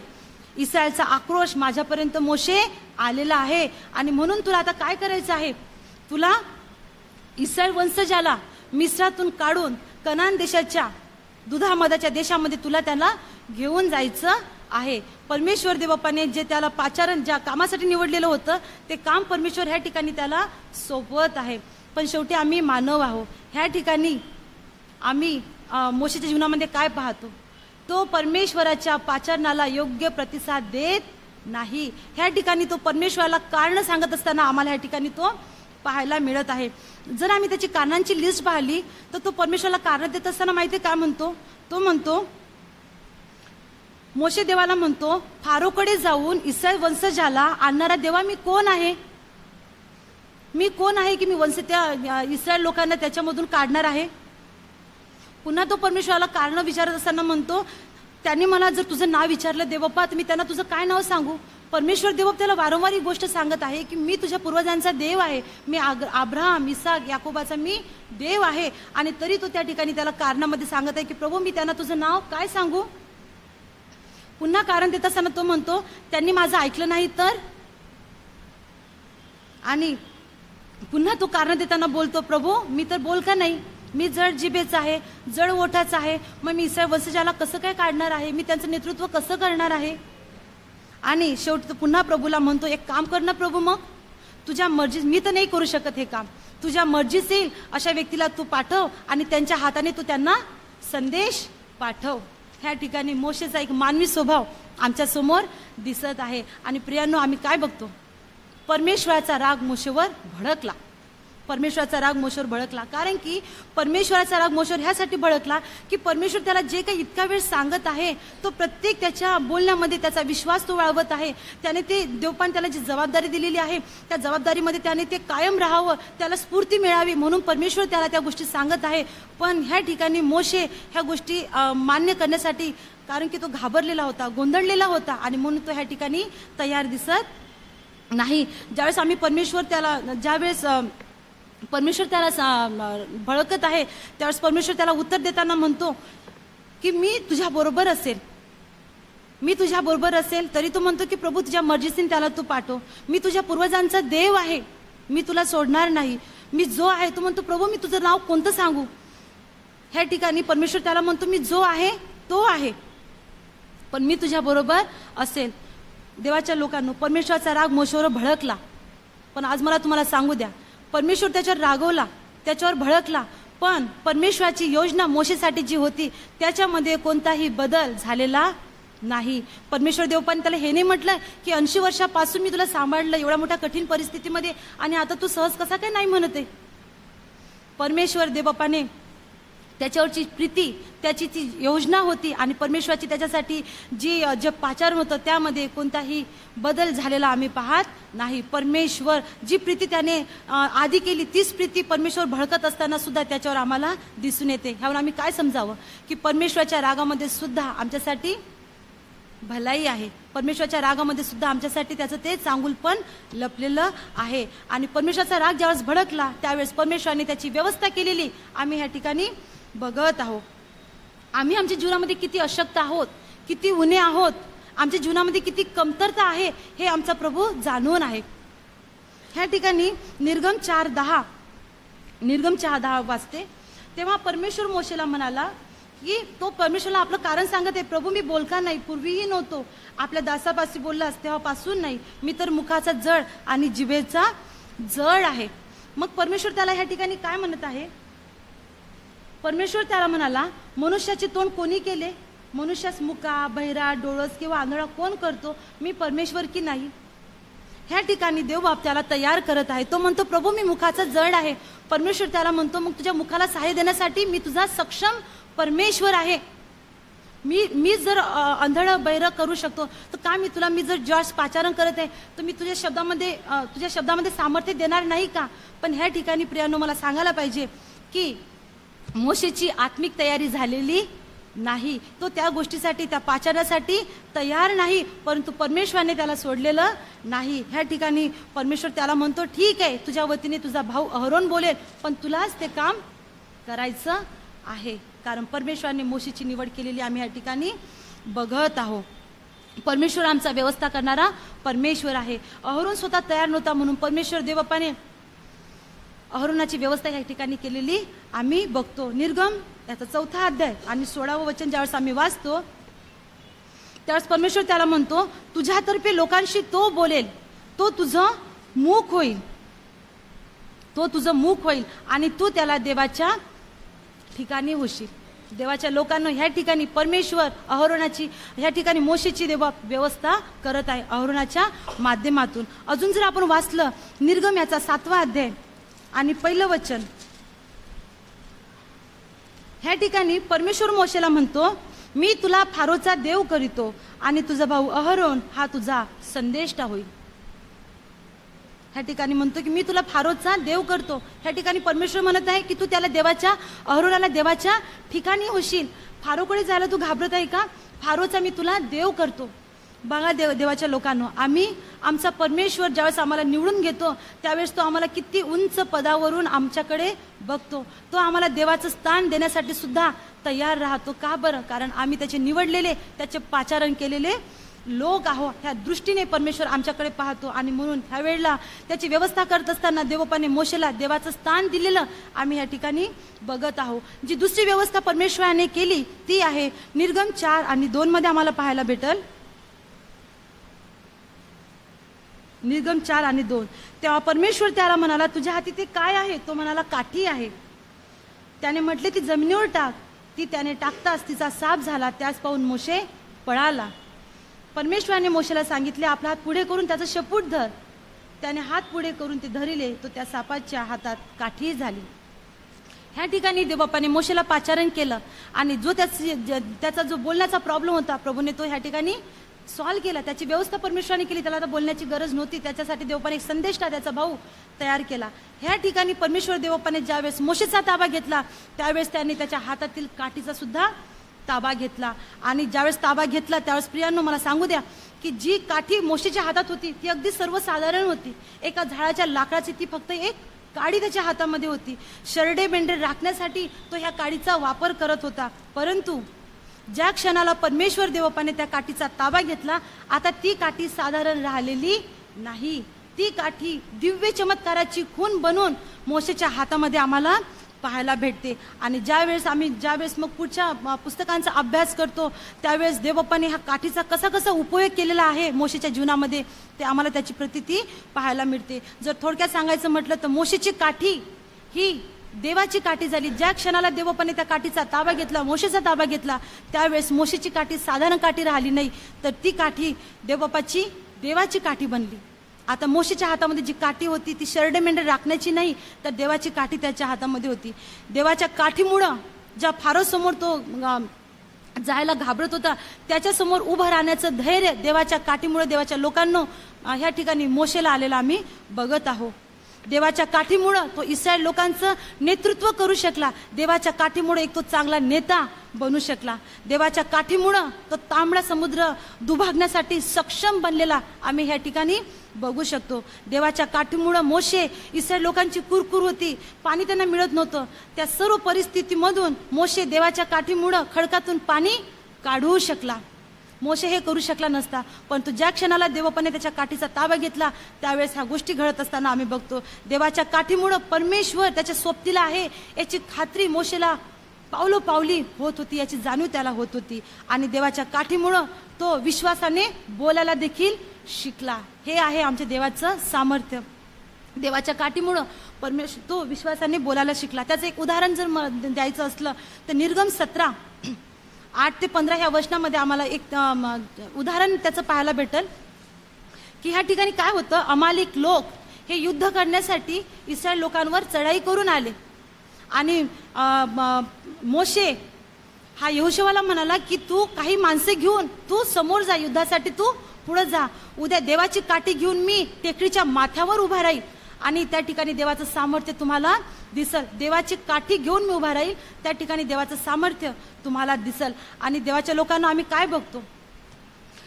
D: इस्रायलचा आक्रोश माझ्यापर्यंत मोशे आलेला आहे आणि म्हणून तुला आता काय करायचं आहे, तुला इस्रायल वंशजाला मिस्रातून काढून कनान देशाच्या दुधामधाच्या देशामध्ये तुला त्याला घेऊन जायचं आहे. परमेश्वर देवबापाने जे त्याला पाचारण ज्या कामासाठी निवडलेलं होतं ते काम परमेश्वर ह्या ठिकाणी त्याला सोपवत आहे. पण शेवटी आम्ही मानव आहोत. ह्या ठिकाणी आम्ही मोशेच्या जीवनामध्ये काय पाहतो? तो परमेश्वराच्या पाचारणाला योग्य प्रतिसाद देत नाही. ह्या ठिकाणी तो परमेश्वराला कारण सांगत असताना आम्हाला ह्या ठिकाणी तो पाहायला मिळत आहे. जर आम्ही त्याची कारणांची लिस्ट पाहिली तर तो परमेश्वराला कारण देत असताना माहिती काय म्हणतो? तो म्हणतो, मोशे देवाला म्हणतो, फारोकडे जाऊन इस्रायल वंशजाला आणणारा देवा मी कोण आहे? मी कोण आहे की मी त्या इस्रायल लोकांना त्याच्यामधून काढणार आहे? पुन्हा तो परमेश्वराला कारण विचारत असताना म्हणतो, त्यांनी मला जर तुझं नाव विचारलं देवबापा तर मी त्यांना तुझं काय नाव सांगू? परमेश्वर देवबाप त्याला वारंवार ही गोष्ट सांगत आहे की मी तुझ्या पूर्वजांचा देव आहे, मी अब्राहम, इसाक, याकोबाचा मी देव आहे. आणि तरी तो त्या ठिकाणी त्याला कारणामध्ये सांगत आहे की प्रभू मी त्यांना तुझं नाव काय सांगू? पुन्हा कारण देत असताना तो म्हणतो, त्यांनी माझं ऐकलं नाही तर? आणि पुन्हा तो कारण देताना बोलतो, प्रभू मी तर बोल का नाही, मी जड जिभेचा आहे, जड ओठाचा आहे, मग मी इस्रायल वंशजाला कसं काय काढणार आहे? मी त्यांचं नेतृत्व कसं करणार आहे? आणि शेवटी तो पुन्हा प्रभूला म्हणतो, एक काम कर ना प्रभू, मग तुझ्या मर्जी, मी तर नाही करू शकत हे काम, तुझ्या मर्जीस येईल अशा व्यक्तीला तू पाठव आणि त्यांच्या हाताने तू त्यांना संदेश पाठव. ह्या ठिकाणी मोशेचा एक मानवी स्वभाव आमच्या समोर दिसत आहे. आणि प्रियांनो, आम्ही काय बघतो? परमेश्वराचा राग मोशेवर भडकला. परमेश्वराचा राग मोशेवर भडकला. कारण की परमेश्वराचा राग मोशेवर ह्यासाठी भडकला की परमेश्वर त्याला जे काही इतका वेळ सांगत आहे तो प्रत्येक त्याच्या बोलण्यामध्ये त्याचा विश्वास तो वाढवत आहे. त्याने ते देवपान त्याला जी जबाबदारी दिलेली आहे त्या जबाबदारीमध्ये त्याने ते कायम राहावं, त्याला स्फूर्ती मिळावी म्हणून परमेश्वर त्याला त्या गोष्टी सांगत आहे. पण ह्या ठिकाणी मोशे ह्या गोष्टी मान्य करण्यासाठी, कारण की तो घाबरलेला होता, गोंधळलेला होता आणि म्हणून तो ह्या ठिकाणी तयार दिसत नाही. ज्यावेळेस आम्ही परमेश्वर त्याला भडकत आहे त्यावेळेस परमेश्वर त्याला उत्तर देताना म्हणतो की मी तुझ्या बरोबर असेल, मी तुझ्या बरोबर असेल. तरी तो म्हणतो की प्रभू तुझ्या मर्जीने त्याला तू पाठव, मी तुझ्या पूर्वजांचा देव आहे, मी तुला सोडणार नाही, मी जो आहे. तो म्हणतो प्रभू मी तुझं नाव कोणतं सांगू? ह्या ठिकाणी परमेश्वर त्याला म्हणतो मी जो आहे तो आहे, पण मी तुझ्या बरोबर असेल. देवाच्या लोकांनो, परमेश्वराचा राग मोशेवर भडकला. पण आज मला तुम्हाला सांगू द्या, परमेश्वर त्याच्यावर रागवला, त्याच्यावर भडकला, पण परमेश्वराची योजना मोशेसाठी जी होती त्याच्यामध्ये कोणताही बदल झालेला नाही. परमेश्वर देवपाने त्याला हे नाही म्हटलं की 80 वर्षापासून मी तुला सांभाळलं एवढ्या मोठ्या कठीण परिस्थितीमध्ये आणि आता तू सहज कसा काय नाही म्हणते? परमेश्वर देवबापाने त्याच्यावरची प्रीती, त्याची ती योजना होती आणि परमेश्वराची त्याच्यासाठी जे पाचारण होतं त्यामध्ये कोणताही बदल झालेला आम्ही पाहत नाही. परमेश्वर जी प्रीती त्याने आधी केली तीच प्रीती परमेश्वर भडकत असताना सुद्धा त्याच्यावर आम्हाला दिसून येते. ह्यावर आम्ही काय समजावं की परमेश्वराच्या रागामध्ये सुद्धा आमच्यासाठी भलाई आहे, परमेश्वराच्या रागामध्ये सुद्धा आमच्यासाठी त्याचं ते चांगुलपण लपलेलं आहे. आणि परमेश्वराचा राग ज्यावेळेस भडकला त्यावेळेस परमेश्वराने त्याची व्यवस्था केलेली आम्ही ह्या ठिकाणी बघत आहोत. आम्ही आमच्या जीवनामध्ये किती अशक्त आहोत, किती उणे आहोत, आमच्या जीवनामध्ये किती कमतरता आहे हे आमचा प्रभू जाणून आहे. ह्या ठिकाणी निर्गम 4:10 वाचते तेव्हा परमेश्वर मोशेला म्हणाला की तो परमेश्वरला आपलं कारण सांगत आहे, प्रभू मी बोलका नाही, पूर्वीही नव्हतो, आपल्या दासापाशी बोललास तेव्हापासून नाही, मी तर मुखाचा जड आणि जिभेचा जड आहे. मग परमेश्वर त्याला ह्या ठिकाणी काय म्हणत आहे? परमेश्वर त्याला म्हणाला, मनुष्याचे तोंड कोणी केले? मनुष्यास मुका, बहिरा, डोळस किंवा आंधळा कोण करतो? मी परमेश्वर की नाही? ह्या ठिकाणी देवबाप त्याला तयार करत आहे. तो म्हणतो प्रभू मी मुखाचा जड आहे. परमेश्वर त्याला म्हणतो मग तुझ्या मुखाला सहाय्य देण्यासाठी मी तुझा सक्षम परमेश्वर आहे. मी जर आंधळ बहिरा करू शकतो तर का मी जर जॉर्ज पाचारण करत आहे तर मी तुझ्या शब्दामध्ये सामर्थ्य देणार नाही का? पण ह्या ठिकाणी प्रियांनो मला सांगायला पाहिजे की मोशेची आत्मिक तयारी झालेली नाही. तो त्या गोष्टीसाठी, त्या पाचारासाठी तयार नाही, परंतु परमेश्वराने त्याला सोडलेलं नाही. ह्या ठिकाणी परमेश्वर त्याला म्हणतो ठीक आहे, तुझ्या वतीने तुझा भाऊ अहरोन बोलेल, पण तुलाच ते काम करायचं आहे, कारण परमेश्वराने मोशेची निवड केलेली आम्ही ह्या ठिकाणी बघत आहोत. परमेश्वर आमचा व्यवस्था करणारा परमेश्वर आहे. अहरोन स्वतः तयार नव्हता म्हणून परमेश्वर देवबापाने अहरोनाची व्यवस्था ह्या ठिकाणी केलेली आम्ही बघतो. निर्गम याचा 4 अध्याय आणि 16वं वचन ज्यावेळेस आम्ही वाचतो त्यावेळेस परमेश्वर त्याला म्हणतो, तुझ्यातर्फे लोकांशी तो बोलेल, तो तुझं मुख होईल, तो तुझं मुख होईल आणि तू त्याला देवाच्या ठिकाणी होशील. देवाच्या लोकांना ह्या ठिकाणी परमेश्वर अहरोनाची ह्या ठिकाणी मोशेची व्यवस्था करत आहे अहरोनाच्या माध्यमातून. अजून जर आपण वाचलं निर्गम याचा 7वा अध्याय आणि 1 वचन, ह्या ठिकाणी परमेश्वर मोशेला म्हणतो, मी तुला फारोचा देव करीतो आणि तुझा भाऊ अहरोन हा तुझा संदेष्टा होईल. ह्या ठिकाणी म्हणतो की मी तुला फारोचा देव करतो. ह्या ठिकाणी परमेश्वर म्हणत आहे की तू त्याला देवाच्या अहरोनाला देवाच्या ठिकाणी होशील. फारोकडे जायला तू घाबरत आहे का? फारोचा मी तुला देव करतो. बघा देवाच्या लोकांनो, आम्ही आमचा परमेश्वर ज्यावेळेस आम्हाला निवडून घेतो त्यावेळेस तो आम्हाला किती उंच पदावरून आमच्याकडे बघतो. तो आम्हाला देवाचं स्थान देण्यासाठी सुद्धा तयार राहतो. का बरं? कारण आम्ही त्याचे निवडलेले, त्याचे पाचारण केलेले लोक आहोत. ह्या दृष्टीने परमेश्वर आमच्याकडे पाहतो आणि म्हणून ह्या वेळेला त्याची व्यवस्था करत असताना देवोपाने मोशेला देवाचं स्थान दिलेलं आम्ही ह्या ठिकाणी बघत आहोत. जी दुसरी व्यवस्था परमेश्वराने केली ती आहे निर्गम 4 आणि 2 मध्ये आम्हाला पाहायला भेटल. निर्गम 4 आणि 2, तेव्हा परमेश्वर त्याला म्हणाला, तुझ्या हाती ते काय आहे? तो म्हणाला, काठी आहे. त्याने म्हटले, ती जमिनीवर टाक. ती त्याने टाकताच तिचा साप झाला. त्यास पाहून मोशे पळाला. परमेश्वराने मोशेला सांगितले, आपला हात पुढे करून त्याचा शेपूट धर. त्याने हात पुढे करून ते धरिले, तो त्या सापाच्या हातात काठी झाली. ह्या ठिकाणी देवबापाने मोशेला पाचारण केलं आणि जो त्याचा जो बोलण्याचा प्रॉब्लेम होता प्रभूने तो ह्या ठिकाणी सॉल्व्ह केला. त्याची व्यवस्था परमेश्वराने केली. त्याला आता बोलण्याची गरज नव्हती. त्याच्यासाठी देवपाने एक संदेष्टा त्याचा भाऊ तयार केला. ह्या ठिकाणी परमेश्वर देवपाने ज्यावेळेस मोशेचा ताबा घेतला त्यावेळेस त्यांनी त्याच्या हातातील काठीचा सुद्धा ताबा घेतला. आणि ज्यावेळेस ताबा घेतला त्यावेळेस प्रियांनो मला सांगू द्या की जी काठी मोशेच्या हातात होती ती अगदी सर्वसाधारण होती. एका झाडाच्या लाकडाची ती फक्त एक काडी त्याच्या हातामध्ये होती. शरडे मेंढरे राखण्यासाठी तो ह्या काडीचा वापर करत होता. परंतु ज्या क्षणाला परमेश्वर देवपाने त्या काठीचा ताबा घेतला, आता ती काठी साधारण राहिलेली नाही. ती काठी दिव्य चमत्काराची खून बनून मोशेच्या हातामध्ये आम्हाला पाहायला भेटते. आणि ज्यावेळेस मग पुढच्या पुस्तकांचा अभ्यास करतो त्यावेळेस देवबापाने ह्या काठीचा कसा उपयोग केलेला आहे मोशेच्या जीवनामध्ये ते आम्हाला त्याची प्रतीती पाहायला मिळते. जर थोडक्यात सांगायचं म्हटलं तर मोशेची काठी ही देवाची काठी झाली. ज्या क्षणाला देवबापाने त्या काठीचा ताबा घेतला, मोशेचा ताबा घेतला, त्यावेळेस मोशेची काठी साधारण काठी राहिली नाही, तर ती काठी देवबापाची देवाची काठी बनली. आता मोशेच्या हातामध्ये जी काठी होती ती शरडे मेंढरे राखण्याची नाही, तर देवाची काठी त्याच्या हातामध्ये होती. देवाच्या काठीमुळं ज्या फारोसमोर तो जायला घाबरत होता त्याच्यासमोर उभं राहण्याचं धैर्य देवाच्या काठीमुळे देवाच्या लोकांना ह्या ठिकाणी मोशेला आलेला आम्ही बघत आहोत. देवाच्या काठीमुळं तो इस्रायल लोकांचं नेतृत्व करू शकला. देवाच्या काठीमुळे एक तो चांगला नेता बनू शकला. देवाच्या काठीमुळं तो तांबडा समुद्र दुभागण्यासाठी सक्षम बनलेला आम्ही ह्या ठिकाणी बघू शकतो. देवाच्या काठीमुळं मोशे इस्रायल लोकांची कुरकुर होती, पाणी त्यांना मिळत नव्हतं. त्या सर्व परिस्थितीमधून मोशे देवाच्या काठीमुळं खडकातून पाणी काढू शकला. मोशे हे करू शकला नसता. परंतु ज्या क्षणाला देवपाने त्याच्या काठीचा ताबा घेतला त्यावेळेस ह्या गोष्टी घडत असताना आम्ही बघतो. देवाच्या काठीमुळं परमेश्वर त्याच्या सोबतीला आहे याची खात्री मोशेला पावलोपावली होत होती, याची जाणीव त्याला होत होती. आणि देवाच्या काठीमुळं तो विश्वासाने बोलायला देखील शिकला. हे आहे आमच्या देवाचं सामर्थ्य. देवाच्या काठीमुळं परमेश्वर तो विश्वासाने बोलायला शिकला. त्याचं एक उदाहरण जर द्यायचं असलं तर निर्गम 17:8 ते 15 ह्या वचनामध्ये आम्हाला एक उदाहरण त्याचं पाहायला भेटेल की ह्या ठिकाणी काय होतं. अमालिक लोक हे युद्ध करण्यासाठी इस्रायल लोकांवर चढाई करून आले आणि मोशे हा यहोशुवाला म्हणाला की तू काही माणसे घेऊन तू समोर जा, युद्धासाठी तू पुढे जा. उद्या देवाची काठी घेऊन मी टेकडीच्या माथ्यावर उभा राहील आणि त्या ठिकाणी देवाचं सामर्थ्य तुम्हाला दिसल. देवाची काठी घेऊन मी उभा राहील, त्या ठिकाणी देवाचं सामर्थ्य तुम्हाला दिसल. आणि देवाच्या लोकांना आम्ही काय बघतो,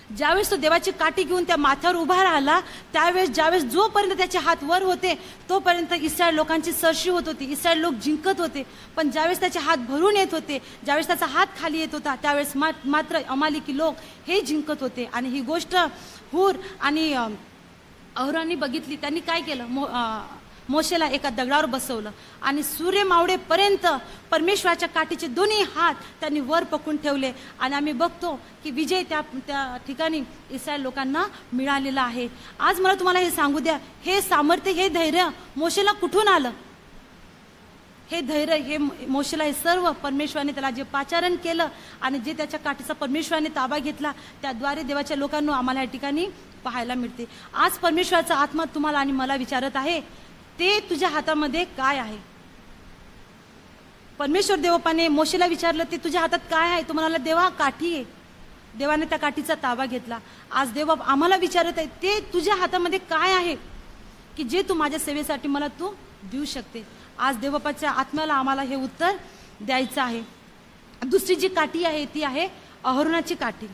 D: ज्यावेळेस तो देवाची काठी घेऊन त्या माथ्यावर उभा राहिला त्यावेळेस ज्यावेळेस जोपर्यंत त्याचे हात वर होते तोपर्यंत इस्रायल लोकांची सरशी होत होती, इस्रायल लोक जिंकत होते. पण ज्यावेळेस त्याचे हात भरून येत होते, ज्यावेळेस त्याचा हात खाली येत होता त्यावेळेस मात्र अमालिकी लोक हे जिंकत होते. आणि ही गोष्ट हूर आणि अहरोनने बघितली. त्यांनी काय केलं, मोशेला एका दगडावर बसवलं आणि सूर्य मावळेपर्यंत परमेश्वराच्या काठीचे दोन्ही हात त्यांनी वर पकडून ठेवले आणि आम्ही बघतो की विजय त्या ठिकाणी इस्रायल लोकांना मिळालेला आहे. आज मला तुम्हाला हे सांगू द्या, हे सामर्थ्य, हे धैर्य मोशेला कुठून आलं? हे धैर्य, हे मोशेला हे सर्व परमेश्वराने त्याला जे पाचारण केलं आणि जे त्याच्या काठीचा परमेश्वराने ताबा घेतला त्याद्वारे देवाच्या लोकांना आम्हाला या ठिकाणी पाहायला मिळते. आज परमेश्वराचा आत्मा तुम्हाला आणि मला विचारत आहे, ते तुझ्या हातामध्ये काय आहे? परमेश्वर देवपाने मोशेला विचारलं, ते तुझ्या हातात काय आहे? तो म्हणाला, देवा काठी आहे. देवाने त्या काठीचा ताबा घेतला. आज देव आम्हाला विचारत आहे, ते तुझ्या हातामध्ये काय आहे की जे तू माझ्या सेवेसाठी मला तू देऊ शकते? आज देवबापाच्या आत्म्याला आम्हाला हे उत्तर द्यायचं आहे. दुसरी जी काठी आहे ती आहे अहरोनाची काठी.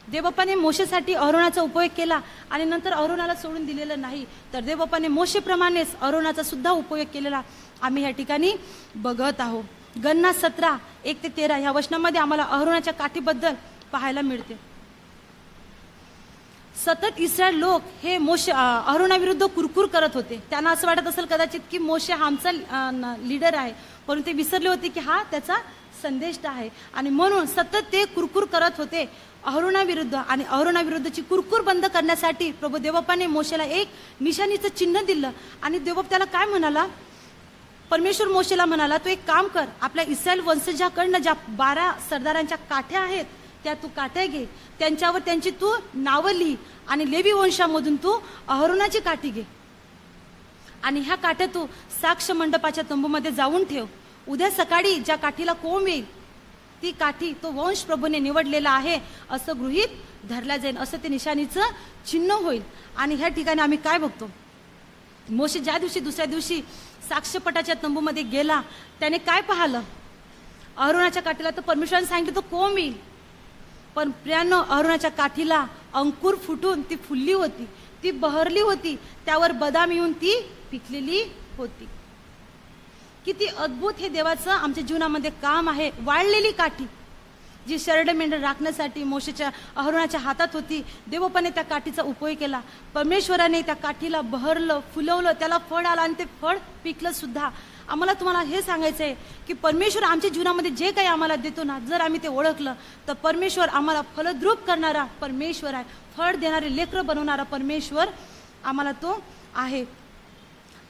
D: देवबापाने मोशेसाठी अहरोनाचा उपयोग केला आणि नंतर अहरोनाला सोडून दिलेलं नाही, तर देवबापाने मोशेप्रमाणेच अहरोनाचा सुद्धा उपयोग केलेला आम्ही या ठिकाणी बघत आहोत. गणना 17:1-13 ह्या वचनामध्ये आम्हाला अहरोनाच्या काठीबद्दल पाहायला मिळते. सतत इस्रायल लोक हे मोशे अहरोनाविरुद्ध कुरकुर करत होते. त्यांना असं वाटत असेल कदाचित की मोशे हा आमचा लीडर आहे, परंतु ते विसरले होते की हा त्याचा संदेष्टा आहे आणि म्हणून सतत ते कुरकुर करत होते अहरोनाविरुद्ध. आणि अहरोनाविरुद्धची कुरकुर बंद करण्यासाठी प्रभू देवबापाने मोशेला एक निशाणीचं चिन्ह दिलं आणि देवबाप त्याला काय म्हणाला? परमेश्वर मोशेला म्हणाला, तू एक काम कर, आपल्या इस्रायल वंशजाकडनं ज्या 12 सरदारांच्या काठ्या आहेत त्या तू काठ्या घे, त्यांच्यावर त्यांची तू नावं लिही आणि लेवी वंशामधून तू अहरोनाची काठी घे आणि ह्या काठ्या तू साक्ष मंडपाच्या तंबूमध्ये जाऊन ठेव. उद्या सकाळी ज्या काठीला कोंब येईल ती काठी तो वंश प्रभूने निवडलेला आहे असं गृहीत धरला जाईल, असं ते निशाणीचं चिन्ह होईल. आणि ह्या ठिकाणी आम्ही काय बघतो? मोशे ज्या दिवशी दुसऱ्या दिवशी साक्षपटाच्या तंबूमध्ये गेला, त्याने काय पाहिलं? अहरोनाच्या काठीला तर परमेश्वराने सांगितलं तो कोंब येईल, पण प्रियांनो अहरोनाच्या काठीला अंकुर फुटून ती फुलली होती, ती बहरली होती, त्यावर बदाम येऊन ती पिकलेली होती. किती अद्भुत हे देवाचं आमच्या जीवनामध्ये काम आहे. वाळलेली काठी जी शरड मेंढर राखण्यासाठी मोशेच्या अहरोनाच्या हातात होती, देवबापाने त्या काठीचा उपयोग केला. परमेश्वराने त्या काठीला बहरलं, फुलवलं, त्याला फळ आलं आणि ते फळ पिकलं सुद्धा. आम्हाला तुम्हाला हे सांगायचं आहे की परमेश्वर आमच्या जीवनामध्ये जे काही आम्हाला देतो ना, जर आम्ही ते ओळखलं तर परमेश्वर आम्हाला फलद्रूप करणारा परमेश्वर आहे, फळ देणारे लेकरं बनवणारा परमेश्वर आम्हाला तो आहे.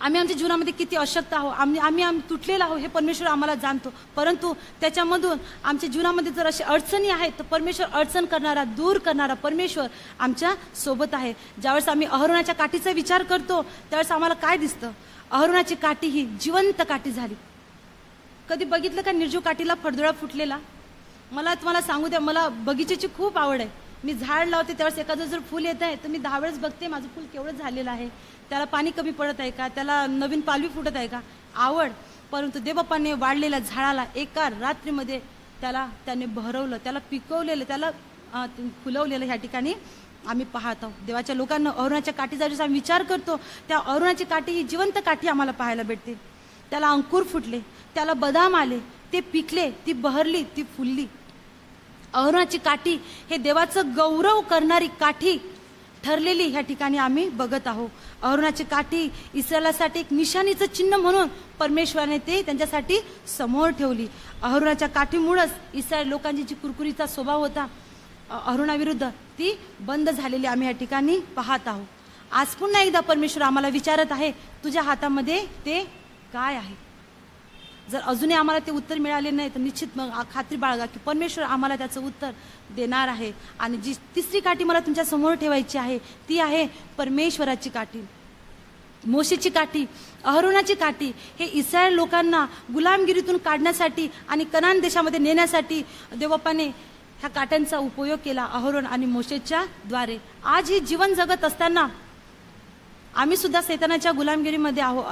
D: आम्ही आमच्या जीवनामध्ये किती अशक्त आहोत, आम्ही तुटलेलो आहोत हे परमेश्वर आम्हाला जाणतो, परंतु त्याच्यामधून आमच्या जीवनामध्ये जर अशा अडचणी आहेत तर परमेश्वर अडचण करणारा, दूर करणारा परमेश्वर आमच्या सोबत आहे. ज्यावेळेस आम्ही अहरोनाच्या काठीचा विचार करतो त्यावेळेस आम्हाला काय दिसतं? अहरोनाची काठी ही जिवंत काठी झाली. कधी बघितलं का निर्जीव काठीला फडदुळा फुटलेला? मला तुम्हाला सांगू द्या, मला बगीचेची खूप आवड आहे. मी झाड लावते त्यावेळेस एखादं जर फुल येत आहे तर मी 10 वेळेस बघते माझं फुल केवढं झालेलं आहे, त्याला पाणी कमी पडत आहे का, त्याला नवीन पालवी फुटत आहे का, आवड. परंतु देवबापाने वाढलेल्या झाडाला एका रात्रीमध्ये त्याने बहरवलं, त्याला पिकवलेलं, त्याला फुलवलेलं ह्या ठिकाणी आम्ही पाहत आहोत. देवाच्या लोकांना अहरोनाच्या काठीचा जर आम्ही विचार करतो त्या अहरोनाची काठी ही जिवंत काठी आम्हाला पाहायला भेटते. त्याला अंकुर फुटले, त्याला बदाम आले, ते पिकले, ती बहरली, ती फुलली. अहरोनाची काठी हे देवाचं गौरव करणारी काठी ठरलेली ह्या ठिकाणी आम्ही बघत आहोत. अहरोनाची काठी इस्रायलासाठी एक निशाणीचं चिन्ह म्हणून परमेश्वराने ते त्यांच्यासाठी समोर ठेवली. अहरोनाच्या काठीमुळेच इस्रायल लोकांची जी कुरकुरीचा स्वभाव होता अहरोनाविरुद्ध ती बंद झालेली आम्ही या ठिकाणी पाहत आहोत. आज पुन्हा एकदा परमेश्वर आम्हाला विचारत आहे, तुझ्या हातामध्ये ते काय आहे? जर अजूनही आम्हाला ते उत्तर मिळाले नाही तर निश्चित मग खात्री बाळगा की परमेश्वर आम्हाला त्याचं उत्तर देणार आहे. आणि जी तिसरी काठी मला तुमच्या समोर ठेवायची आहे ती आहे परमेश्वराची काठी, मोशेची काठी, अहरोनाची काठी. हे इस्रायल लोकांना गुलामगिरीतून काढण्यासाठी आणि कनान देशामध्ये नेण्यासाठी देवबापाने ह्या काठ्यांचा उपयोग केला अहरोन आणि मोशेच्या द्वारे. आज ही जीवन जगत असताना आम्ही सुद्धा सैतानाच्या गुलामगिरीमध्ये आहोत,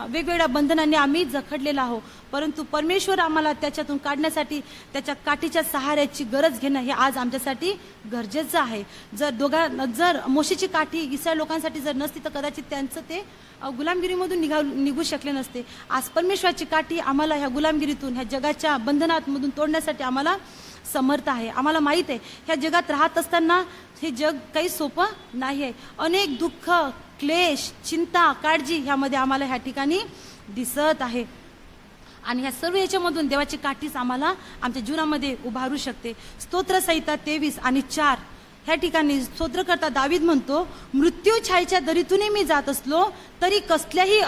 D: वेगवेगळ्या बंधनांनी आम्ही जखडलेला आहोत, परंतु परमेश्वर आम्हाला त्याच्यातून काढण्यासाठी त्याच्या काठीच्या सहाऱ्याची गरज घेणं हे आज आमच्यासाठी गरजेचं आहे. जर मोशेची काठी इस्रायल लोकांसाठी जर नसती तर कदाचित त्यांचं ते गुलामगिरीमधून निघू शकले नसते. आज परमेश्वराची काठी आम्हाला ह्या गुलामगिरीतून, ह्या जगाच्या बंधनातमधून तोडण्यासाठी आम्हाला समर्थ आहे. आम्हाला माहीत आहे ह्या जगात राहत असताना हे जग काही सोपं नाही आहे. अनेक दुःख, क्लेश, चिंता, काळजी ह्यामध्ये आम्हाला ह्या ठिकाणी दिसत आहे. आणि ह्या सर्व याच्यामधून देवाची काठीच आम्हाला आमच्या जीवनामध्ये उभारू शकते. स्तोत्रसंहिता 23:4 ह्या ठिकाणी स्तोत्रकर्ता दावीद म्हणतो, मृत्यू छायेच्या दरीतूनही मी जात असलो तरी कसल्याही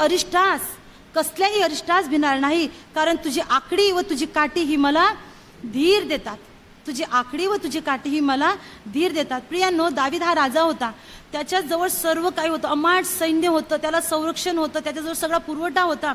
D: अरिष्टास भिणार नाही, कारण तुझी आकडी व तुझी काठी ही मला धीर देतात. तुझी आकडी व तुझी काठी ही मला धीर देतात. प्रियांनो, दावीद हा राजा होता. त्याच्याजवळ सर्व काही होतं, अमाट सैन्य होतं, त्याला संरक्षण होतं, त्याच्याजवळ सगळा पुरवठा होता.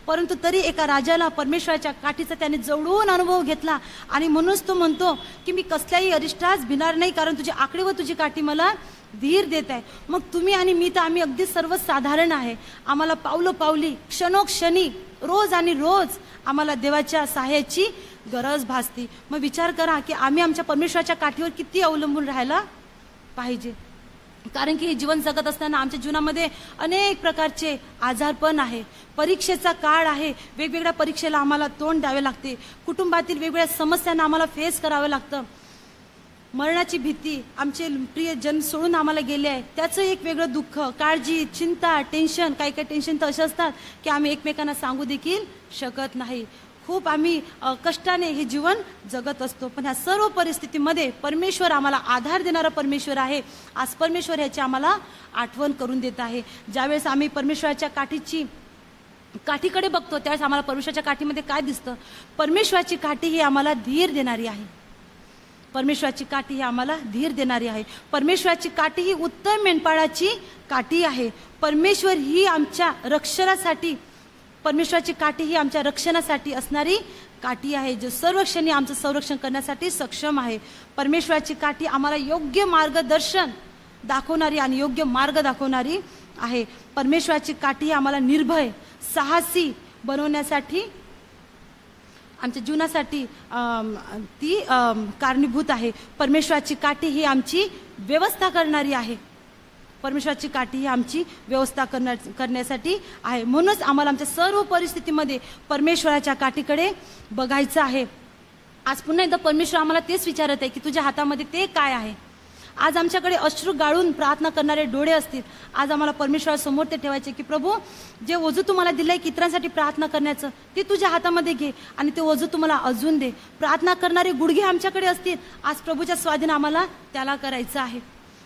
D: परंतु तरी एका राजाला परमेश्वराच्या काठीचा त्याने जवळून अनुभव घेतला आणि म्हणूनच तो म्हणतो की मी कसल्याही अरिष्टास भिणार नाही, कारण तुझी आकडी व तुझी काठी मला धीर देत आहे. मग तुम्ही आणि मी तर आम्ही अगदी सर्वसाधारण आहे. आम्हाला पावलोपावली, क्षणोक्षणी, रोज आणि रोज आम्हाला देवाच्या सहाय्याची गरज भासते. मग विचार करा की आम्ही आमच्या परमेश्वराच्या काठीवर किती अवलंबून राहायला पाहिजे. कारण की हे जीवन जगत असताना आमच्या जीवनामध्ये अनेक प्रकारचे आजारपण आहे, परीक्षेचा काळ आहे, वेगवेगळ्या परीक्षेला आम्हाला तोंड द्यावे लागते, कुटुंबातील वेगवेगळ्या समस्यांना आम्हाला फेस करावं लागतं, मरणाची भीती, आमचे प्रिय जन सोडून आम्हाला गेले आहे त्याचं एक वेगळं दुःख, काळजी, चिंता, टेन्शन. काही काही टेन्शन तर असे असतात की आम्ही एकमेकांना सांगू देखील शकत नाही. खूप आम्ही कष्टाने हे जीवन जगत असतो. पण ह्या सर्व परिस्थितीमध्ये परमेश्वर आम्हाला आधार देणारा परमेश्वर आहे. आज परमेश्वर ह्याची आम्हाला आठवण करून देत आहे. ज्यावेळेस आम्ही परमेश्वराच्या काठीकडे बघतो त्यावेळेस आम्हाला परमेश्वराच्या काठीमध्ये काय दिसतं? परमेश्वराची काठी ही आम्हाला धीर देणारी आहे. परमेश्वराची काठी ही आम्हाला धीर देणारी आहे. परमेश्वराची काठी ही उत्तम मेंढपाळाची काठी आहे. परमेश्वर ही आमच्या रक्षणासाठी, परमेश्वराची काठी ही आमच्या रक्षणासाठी असणारी काठी आहे, जो सर्व क्षणी आमचं संरक्षण करण्यासाठी सक्षम आहे. परमेश्वराची काठी आम्हाला योग्य मार्गदर्शन दाखवणारी आणि योग्य मार्ग दाखवणारी आहे. परमेश्वराची काठी ही आम्हाला निर्भय, साहसी बनवण्यासाठी, आमच्या जीवनासाठी ती कारणीभूत आहे. परमेश्वराची काठी ही आमची व्यवस्था करणारी आहे. परमेश्वराची काठी ही आमची व्यवस्था करण्यासाठी आहे. म्हणूनच आम्हाला आमच्या सर्व परिस्थितीमध्ये परमेश्वराच्या काठीकडे बघायचं आहे. आज पुन्हा एकदा परमेश्वर आम्हाला तेच विचारत आहे की तुझ्या हातामध्ये ते काय आहे. आज आमच्याकडे अश्रू गाळून प्रार्थना करणारे डोळे असतील. आज आम्हाला परमेश्वरासमोर ते ठेवायचे की प्रभू, जे ओझू तुम्हाला दिलंय की इतरांसाठी प्रार्थना करण्याचं, ते तुझ्या हातामध्ये घे आणि ते ओझू तुम्हाला अजून दे. प्रार्थना करणारे गुडघे आमच्याकडे असतील. आज प्रभूच्या स्वाधीन आम्हाला त्याला करायचं आहे.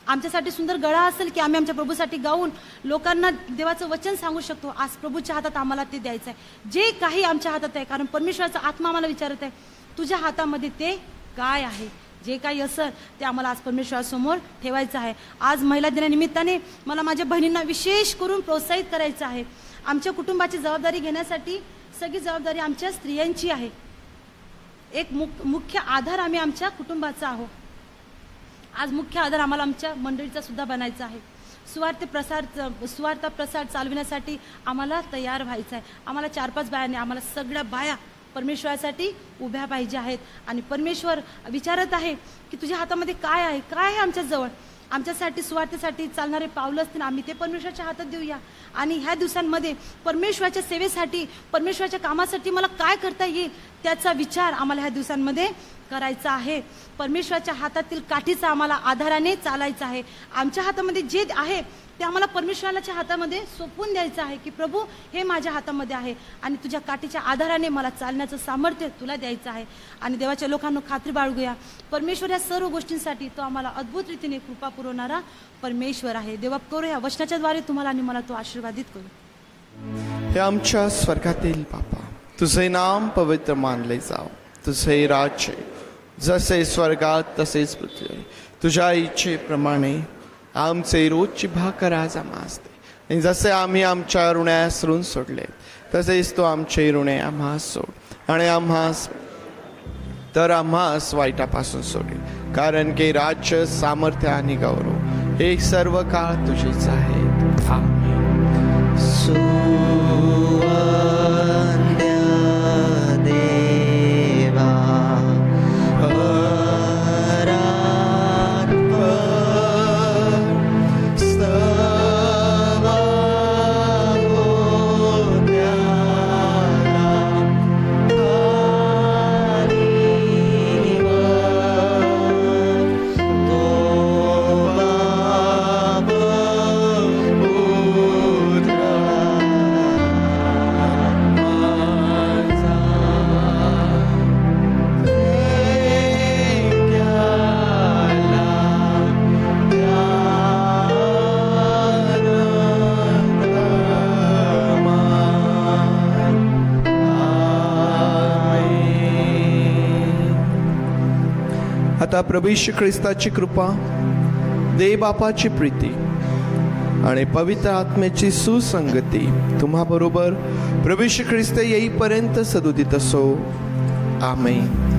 D: आमच्यासाठी सुंदर गळा असेल की आम्ही आमच्या प्रभूसाठी गाऊन लोकांना देवाचं वचन सांगू शकतो. आज प्रभूच्या हातात आम्हाला ते द्यायचं आहे. जे काही आमच्या हातात आहे, कारण परमेश्वराचा आत्मा आम्हाला विचारत आहे तुझ्या हातामध्ये ते काय आहे. जे काही असेल ते आम्हाला आज परमेश्वरासमोर ठेवायचं आहे. आज महिला दिनानिमित्ताने मला माझ्या बहिणींना विशेष करून प्रोत्साहित करायचं आहे. आमच्या कुटुंबाची जबाबदारी घेण्यासाठी सगळी जबाबदारी आमच्या स्त्रियांची आहे. एक मुख्य आधार आम्ही आमच्या कुटुंबाचा आहोत. आज मुख्य आधार आम्हाला आमच्या मंडळीचा सुद्धा बनायचा आहे. सुवार्थ प्रसार चालविण्यासाठी आम्हाला तयार व्हायचं आहे. आम्हाला 4-5 बायांनी, आम्हाला सगळ्या बाया परमेश्वरासाठी उभ्या पाहिजे आहेत. आणि परमेश्वर विचारत आहे की तुझ्या हातामध्ये काय आहे, काय आहे आमच्याजवळ. आमच्यासाठी सुवार्थेसाठी चालणारे पावलं असतील, आम्ही ते परमेश्वराच्या हातात देऊया. आणि ह्या दिवसांमध्ये परमेश्वराच्या सेवेसाठी, परमेश्वराच्या कामासाठी मला काय करता येईल त्याचा विचार आम्हाला ह्या दिवसांमध्ये करायचा आहे. परमेश्वराच्या हातातील काठीचा आम्हाला आधाराने चालायचं आहे. आमच्या हातामध्ये जे आहे ते आम्हाला परमेश्वराच्या हातामध्ये सोपवून द्यायचं आहे की प्रभू, हे माझ्या हातामध्ये आहे आणि तुझ्या काठीच्या आधाराने मला चालण्याचं सामर्थ्य तुला द्यायचं आहे. आणि देवाच्या लोकांना खात्री बाळगूया, परमेश्वर या सर्व गोष्टींसाठी तो आम्हाला अद्भुत रीतीने कृपा पुरवणारा परमेश्वर आहे. देवा करू या वचनाच्या द्वारे तुम्हाला आणि मला तो आशीर्वादित करू.
E: हे आमच्या स्वर्गातील बापा, तुझे नाम पवित्र मानले जाव. तुझे राज्य जसे स्वर्गात तसेच पृथ्वीवर. तुझ्या इच्छेप्रमाणे आमचे रोजची भाकर आज आम्हास दे. आणि जसे आम्ही आमच्या ऋणास ऋण सोडले तसेच तो आमचे ऋणे आम्हास सोड. आणि आम्हास वाईटापासून सोडेल. कारण की राज्य, सामर्थ्य आणि गौरव हे सर्व काळ तुझेच आहे. आमेन. आता प्रभू येशू ख्रिस्ताची कृपा, देव बापाची प्रीती आणि पवित्र आत्म्याची सुसंगती तुम्हा बरोबर प्रभू येशू ख्रिस्त येईपर्यंत सदोदित असो. आमेन.